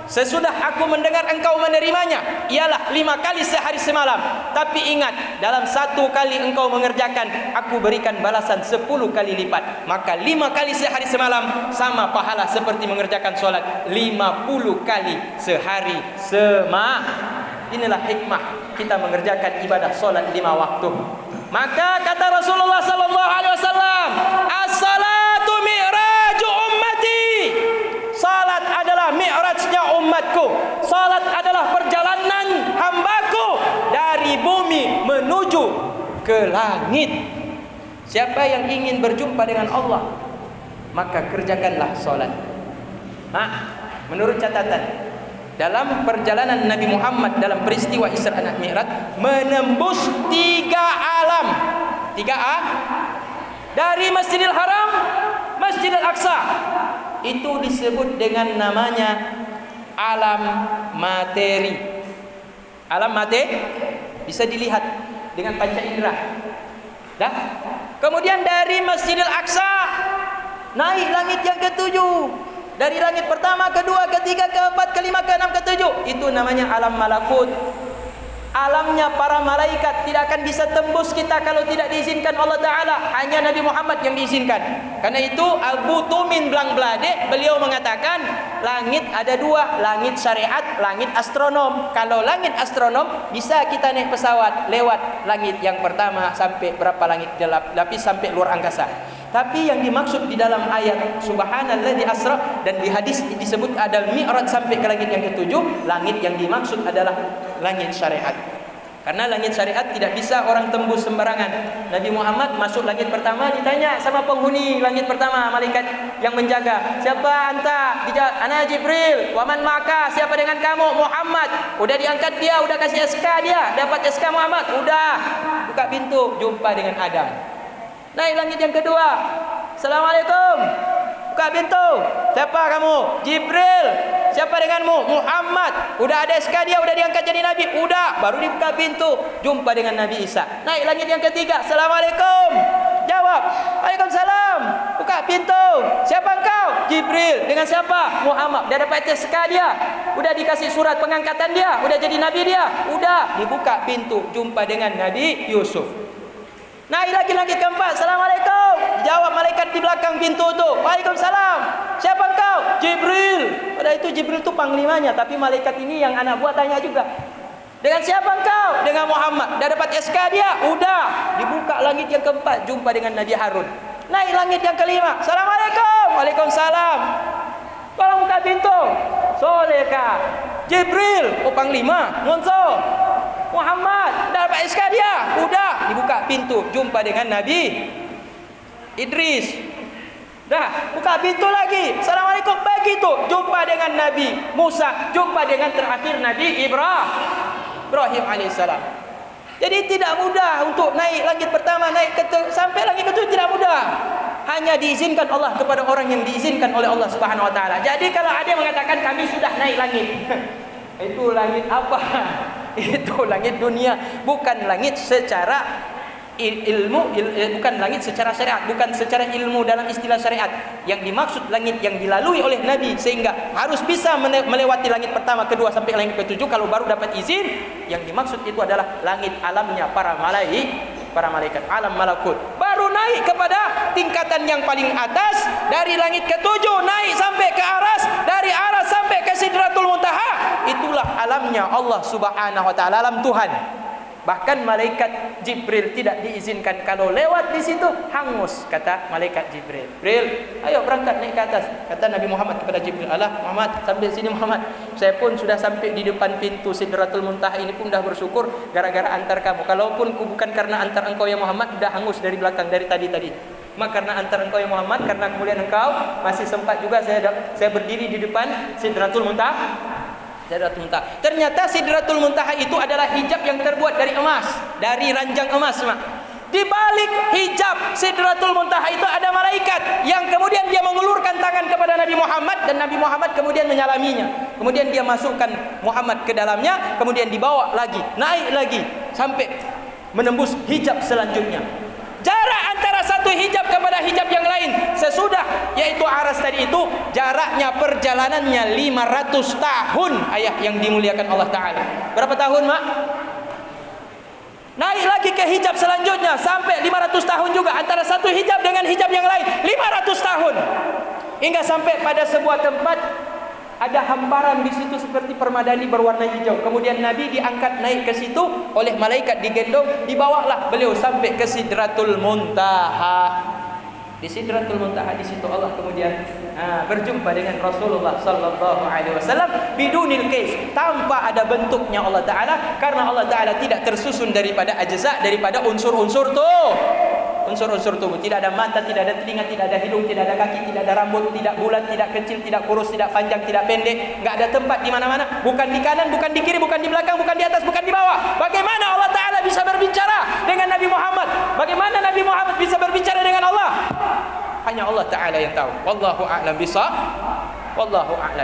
Sesudah aku mendengar engkau menerimanya, ialah 5 kali sehari semalam. Tapi ingat, dalam 1 kali engkau mengerjakan, aku berikan balasan 10 kali lipat. Maka 5 kali sehari semalam sama pahala seperti mengerjakan solat 50 kali sehari semalam." Inilah hikmah kita mengerjakan ibadah solat 5 waktu. Maka kata Rasulullah sallallahu alaihi wasallam, "As-salatu mi'raju ummati." Salat adalah mi'rajnya umatku. Salat adalah perjalanan hambaku dari bumi menuju ke langit. Siapa yang ingin berjumpa dengan Allah, maka kerjakanlah salat. Menurut catatan, dalam perjalanan Nabi Muhammad dalam peristiwa Isra dan Mi'raj menembus 3 alam. 3A dari Masjidil Haram, Masjidil Aqsa. Itu disebut dengan namanya alam materi. Alam materi bisa dilihat dengan panca indera. Dah. Kemudian dari Masjidil Aqsa naik langit yang ke-7. Dari langit pertama, kedua, ketiga, keempat, kelima, keenam, ketujuh. Itu namanya alam malakut. Alamnya para malaikat tidak akan bisa tembus kita kalau tidak diizinkan Allah Ta'ala. Hanya Nabi Muhammad yang diizinkan. Karena itu Abu Tumin Blangblade, beliau mengatakan langit ada 2, langit syariat, langit astronom. Kalau langit astronom bisa kita naik pesawat lewat langit yang pertama sampai berapa langit lapis sampai luar angkasa. Tapi yang dimaksud di dalam ayat Subhanalladzi asra dan di hadis disebut ada mi'raj sampai ke langit yang ke-7, langit yang dimaksud adalah langit syariat. Karena langit syariat tidak bisa orang tembus sembarangan. Nabi Muhammad masuk langit pertama, ditanya sama penghuni langit pertama, malaikat yang menjaga, "Siapa anta?" Dijawab, "Ana Jibril." "Wa man maka?" "Siapa dengan kamu?" "Muhammad." Udah diangkat dia, udah kasih SK dia, dapat SK Muhammad, udah buka pintu, jumpa dengan Adam. Naik langit yang kedua, "Assalamualaikum." Buka pintu, "Siapa kamu?" "Jibril." "Siapa denganmu?" "Muhammad." Udah ada SK dia, udah diangkat jadi Nabi, udah baru dibuka pintu, jumpa dengan Nabi Isa. Naik langit yang ketiga, "Assalamualaikum." Jawab, "Waalaikumsalam." Buka pintu, "Siapa engkau?" "Jibril." "Dengan siapa?" "Muhammad." Dia dapat SK dia, udah dikasih surat pengangkatan dia, udah jadi Nabi dia, udah dibuka pintu, jumpa dengan Nabi Yusuf. Naik lagi langit keempat, "Assalamualaikum." Jawab malaikat di belakang pintu tu, "Waalaikumsalam." "Siapa engkau?" "Jibril." Padahal itu Jibril tu panglimanya, tapi malaikat ini yang anak buah tanya juga, "Dengan siapa engkau?" "Dengan Muhammad." Dah dapat SK dia, udah dibuka langit yang keempat, jumpa dengan Nabi Harun. Naik langit yang kelima, "Assalamualaikum." "Waalaikumsalam." Tolong buka pintu. "Soleka." "Jibril." "Oh panglima." "Ngonso." "Muhammad." Dah dapat SK dia, udah dibuka pintu, jumpa dengan Nabi Idris. Dah buka pintu lagi, "Assalamualaikum." Begitu jumpa dengan Nabi Musa, jumpa dengan terakhir Nabi Ibrahim alaihissalam. Jadi tidak mudah untuk naik langit pertama, sampai langit itu tidak mudah. Hanya diizinkan Allah kepada orang yang diizinkan oleh Allah Subhanahu wa taala. Jadi kalau ada yang mengatakan kami sudah naik langit, itu langit apa? Itu langit dunia, bukan langit secara ilmu, bukan langit secara syariat, bukan secara ilmu dalam istilah syariat. Yang dimaksud langit yang dilalui oleh Nabi sehingga harus bisa melewati langit pertama, kedua sampai langit ke-7 kalau baru dapat izin. Yang dimaksud itu adalah langit alamnya para malaikat, alam malakut. Baru naik kepada tingkatan yang paling atas, dari langit ke-7 naik sampai ke aras, dari aras sampai ke Sidratul Muntaha. Itulah alamnya Allah Subhanahu wa taala, alam Tuhan. Bahkan malaikat Jibril tidak diizinkan kalau lewat di situ hangus, kata malaikat Jibril. Jibril, ayo berangkat naik ke atas. Kata Nabi Muhammad kepada Jibril, alah Muhammad, sampai sini Muhammad. Saya pun sudah sampai di depan pintu Sidratul Muntaha ini pun dah bersyukur gara-gara antar kamu. Kalaupun bukan karena antar engkau ya Muhammad, dah hangus dari belakang dari tadi. Maka karena antar engkau ya Muhammad, karena kemudian engkau masih sempat juga saya berdiri di depan Sidratul Muntaha. Sidratul Muntaha. Ternyata Sidratul Muntaha itu adalah hijab yang terbuat dari emas, dari ranjang emas, Mak. Di balik hijab Sidratul Muntaha itu ada malaikat yang kemudian dia mengulurkan tangan kepada Nabi Muhammad dan Nabi Muhammad kemudian menyalaminya. Kemudian dia masukkan Muhammad ke dalamnya, kemudian dibawa lagi, naik lagi sampai menembus hijab selanjutnya. Jarak antara satu hijab kepada hijab yang lain sesudah yaitu aras tadi itu jaraknya perjalanannya 500 tahun ayah yang dimuliakan Allah Ta'ala. Berapa tahun, Mak? Naik lagi ke hijab selanjutnya sampai 500 tahun juga antara satu hijab dengan hijab yang lain 500 tahun. Hingga sampai pada sebuah tempat ada hamparan di situ seperti permadani berwarna hijau. Kemudian Nabi diangkat naik ke situ oleh malaikat digendong, dibawalah beliau sampai ke Sidratul Muntaha. Di Sidratul Muntaha di situ Allah kemudian berjumpa dengan Rasulullah sallallahu alaihi wasallam bidunil kaif, tanpa ada bentuknya Allah Taala, karena Allah Taala tidak tersusun daripada ajza, daripada unsur-unsur unsur-unsur tubuh. Tidak ada mata, tidak ada telinga, tidak ada hidung, tidak ada kaki, tidak ada rambut, tidak bulat, tidak kecil, tidak kurus, tidak panjang, tidak pendek. Enggak ada tempat di mana-mana, bukan di kanan, bukan di kiri, bukan di belakang, bukan di atas, bukan di bawah. Bagaimana Allah Taala bisa berbicara dengan Nabi Muhammad? Bagaimana Nabi Muhammad bisa berbicara dengan Allah? Hanya Allah Taala yang tahu. Wallahu a'lam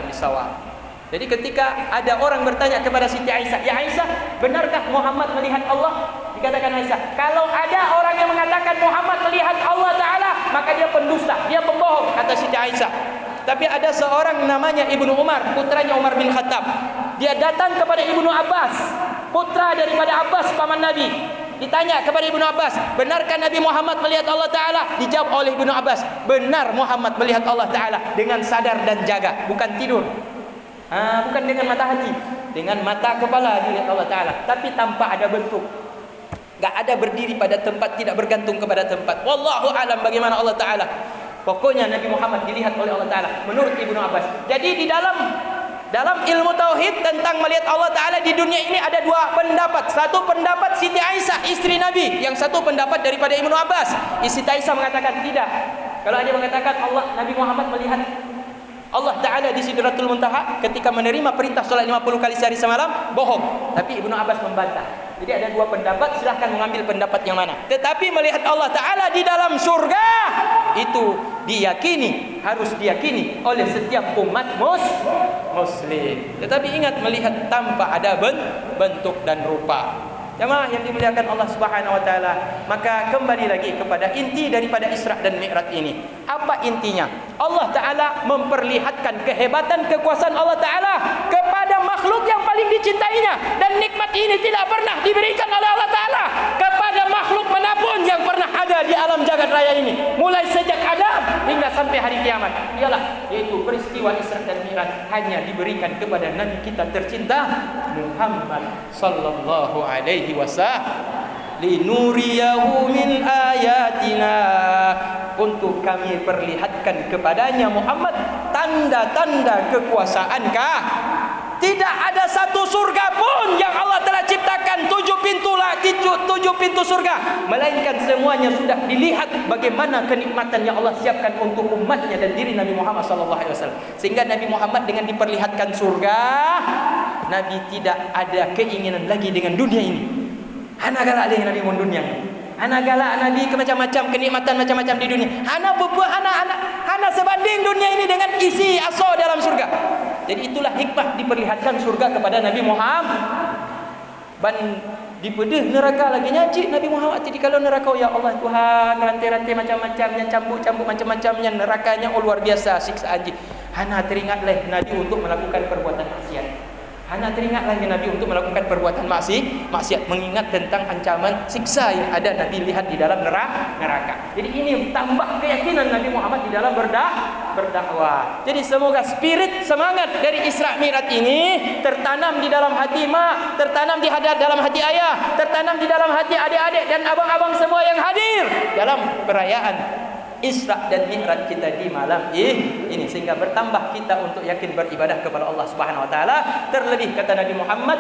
bishawab. Jadi ketika ada orang bertanya kepada Siti Aisyah, "Ya Aisyah, benarkah Muhammad melihat Allah?" Dikatakan Aisyah, "Kalau ada orang yang mengatakan Muhammad melihat Allah Ta'ala, maka dia pendusta, dia pembohong," kata Siti Aisyah. Tapi ada seorang namanya Ibnu Umar, putranya Umar bin Khattab. Dia datang kepada Ibnu Abbas, putra daripada Abbas paman Nabi. Ditanya kepada Ibnu Abbas, "Benarkah Nabi Muhammad melihat Allah Ta'ala?" Dijawab oleh Ibnu Abbas, "Benar Muhammad melihat Allah Ta'ala dengan sadar dan jaga, bukan tidur. Bukan dengan mata hati, dengan mata kepala dilihat Allah Ta'ala, tapi tanpa ada bentuk. Gak ada berdiri pada tempat, tidak bergantung kepada tempat. Wallahu alam bagaimana Allah Ta'ala. Pokoknya Nabi Muhammad dilihat oleh Allah Ta'ala menurut Ibnu Abbas. Jadi di dalam ilmu tauhid tentang melihat Allah Ta'ala di dunia ini ada dua pendapat. Satu pendapat Siti Aisyah istri Nabi, yang satu pendapat daripada Ibnu Abbas. Siti Aisyah mengatakan tidak. Kalau ada mengatakan Nabi Muhammad melihat Allah Ta'ala di Sidratul Muntaha ketika menerima perintah solat 50 kali sehari semalam, bohong. Tapi Ibnu Abbas membantah. Jadi ada dua pendapat, silahkan mengambil pendapat yang mana. Tetapi melihat Allah Ta'ala di dalam surga itu diyakini, harus diyakini oleh setiap umat muslim. Tetapi ingat, melihat tanpa ada bentuk dan rupa. Jemaah yang dimuliakan Allah Subhanahu wa taala, maka kembali lagi kepada inti daripada Isra dan Mi'raj ini. Apa intinya? Allah Taala memperlihatkan kehebatan kekuasaan Allah Taala kepada makhluk yang paling dicintainya, dan nikmat ini tidak pernah diberikan oleh Allah Taala kepada makhluk manapun yang pernah ada di alam jagat raya ini, mulai sejak Adam hingga sampai hari kiamat. Ialah yaitu peristiwa Isra dan Mi'raj hanya diberikan kepada Nabi kita tercinta Muhammad sallallahu alaihi wasallam, linuriyahu min ayatina, untuk kami perlihatkan kepadanya Muhammad tanda-tanda kekuasaankah. Tidak ada satu surga pun yang Allah telah ciptakan 7 pintu surga, melainkan semuanya sudah dilihat bagaimana kenikmatan yang Allah siapkan untuk umatnya dan diri Nabi Muhammad SAW. Sehingga Nabi Muhammad dengan diperlihatkan surga, Nabi tidak ada keinginan lagi dengan dunia ini. Hana galak dengan Nabi mun dunia. Hana galak Nabi ke macam-macam kenikmatan macam-macam di dunia. Hana sebanding dunia ini dengan isi aso dalam surga. Jadi itulah hikmah diperlihatkan surga kepada Nabi Muhammad. Ban dipedih neraka lagi nyaci Nabi Muhammad. Jadi kalau neraka, ya Allah Tuhan, rantai-rantai macam-macamnya, cambuk-cambuk macam-macamnya, nerakanya luar biasa siksaan. Hana teringatlah Nabi untuk melakukan perbuatan maksiat. Hana teringat lagi Nabi untuk melakukan perbuatan maksiat, mengingat tentang ancaman siksa yang ada Nabi lihat di dalam neraka. Jadi ini tambah keyakinan Nabi Muhammad di dalam berdakwah. Jadi semoga spirit semangat dari Isra Mi'raj ini tertanam di dalam hati mak, tertanam di dalam hati ayah, tertanam di dalam hati adik-adik dan abang-abang semua yang hadir dalam perayaan Isra dan Mi'raj kita di malam ini, sehingga bertambah kita untuk yakin beribadah kepada Allah Subhanahu wa taala. Terlebih kata Nabi Muhammad,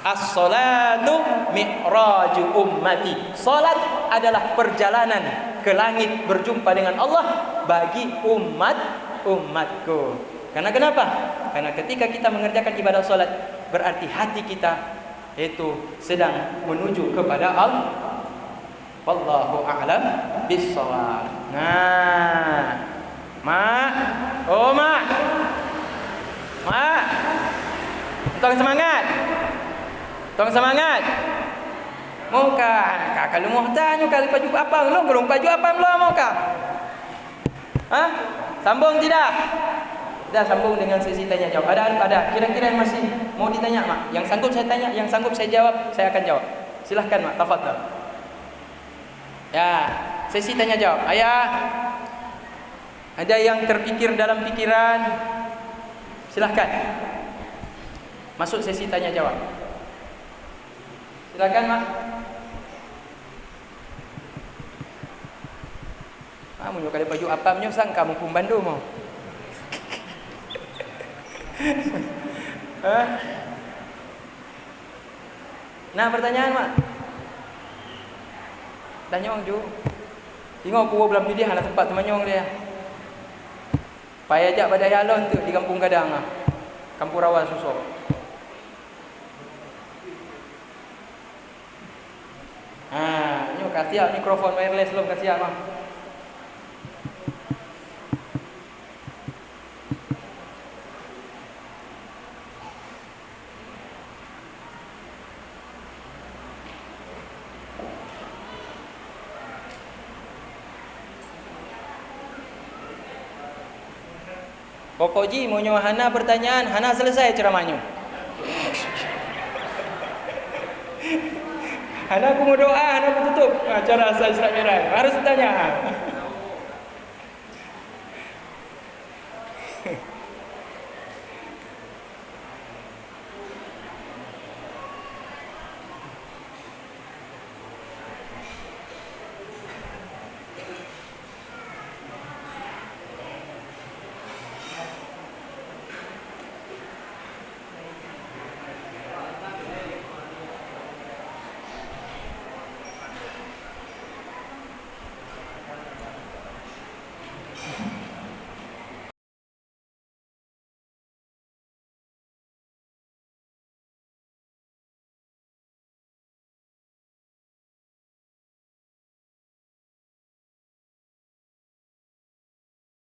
as-salatu mi'raju ummati. Salat adalah perjalanan ke langit berjumpa dengan Allah bagi umatku. Karena kenapa? Karena ketika kita mengerjakan ibadah salat, berarti hati kita itu sedang menuju kepada Allah. Wallahu a'lam bissawab. Nah, mak, oh mak, tong semangat, mau kah? Kalau mau tanya kali baju apa belum baju apa belum mau kah? Hah? Sambung tidak? Dah sambung dengan sesi tanya jawab. Ada. Kira-kira yang masih mau ditanya mak? Yang sanggup saya tanya, yang sanggup saya jawab, saya akan jawab. Silahkan mak, tafadhal. Ya, sesi tanya jawab. Ayah, ada yang terpikir dalam pikiran? Silahkan. Masuk sesi tanya jawab. Silahkan mak. Kamu nyukai baju apa menyusang kamu pun Bandung mau. Nah, pertanyaan mak. Tanya orang ju. Tengok aku belum judi hana tempat temanyong dia. Payah ajak pada yalon tu di Kampung Gadang ah. Kampung Rawa Susok. Nyo kasih mikrofon wireless belum kasih mah. Pokoknya mau nyawa Hana pertanyaan, Hana selesai ceramahnya. Hana aku mau doa, Hana aku tutup acara Isra Mi'raj. Harus tanya.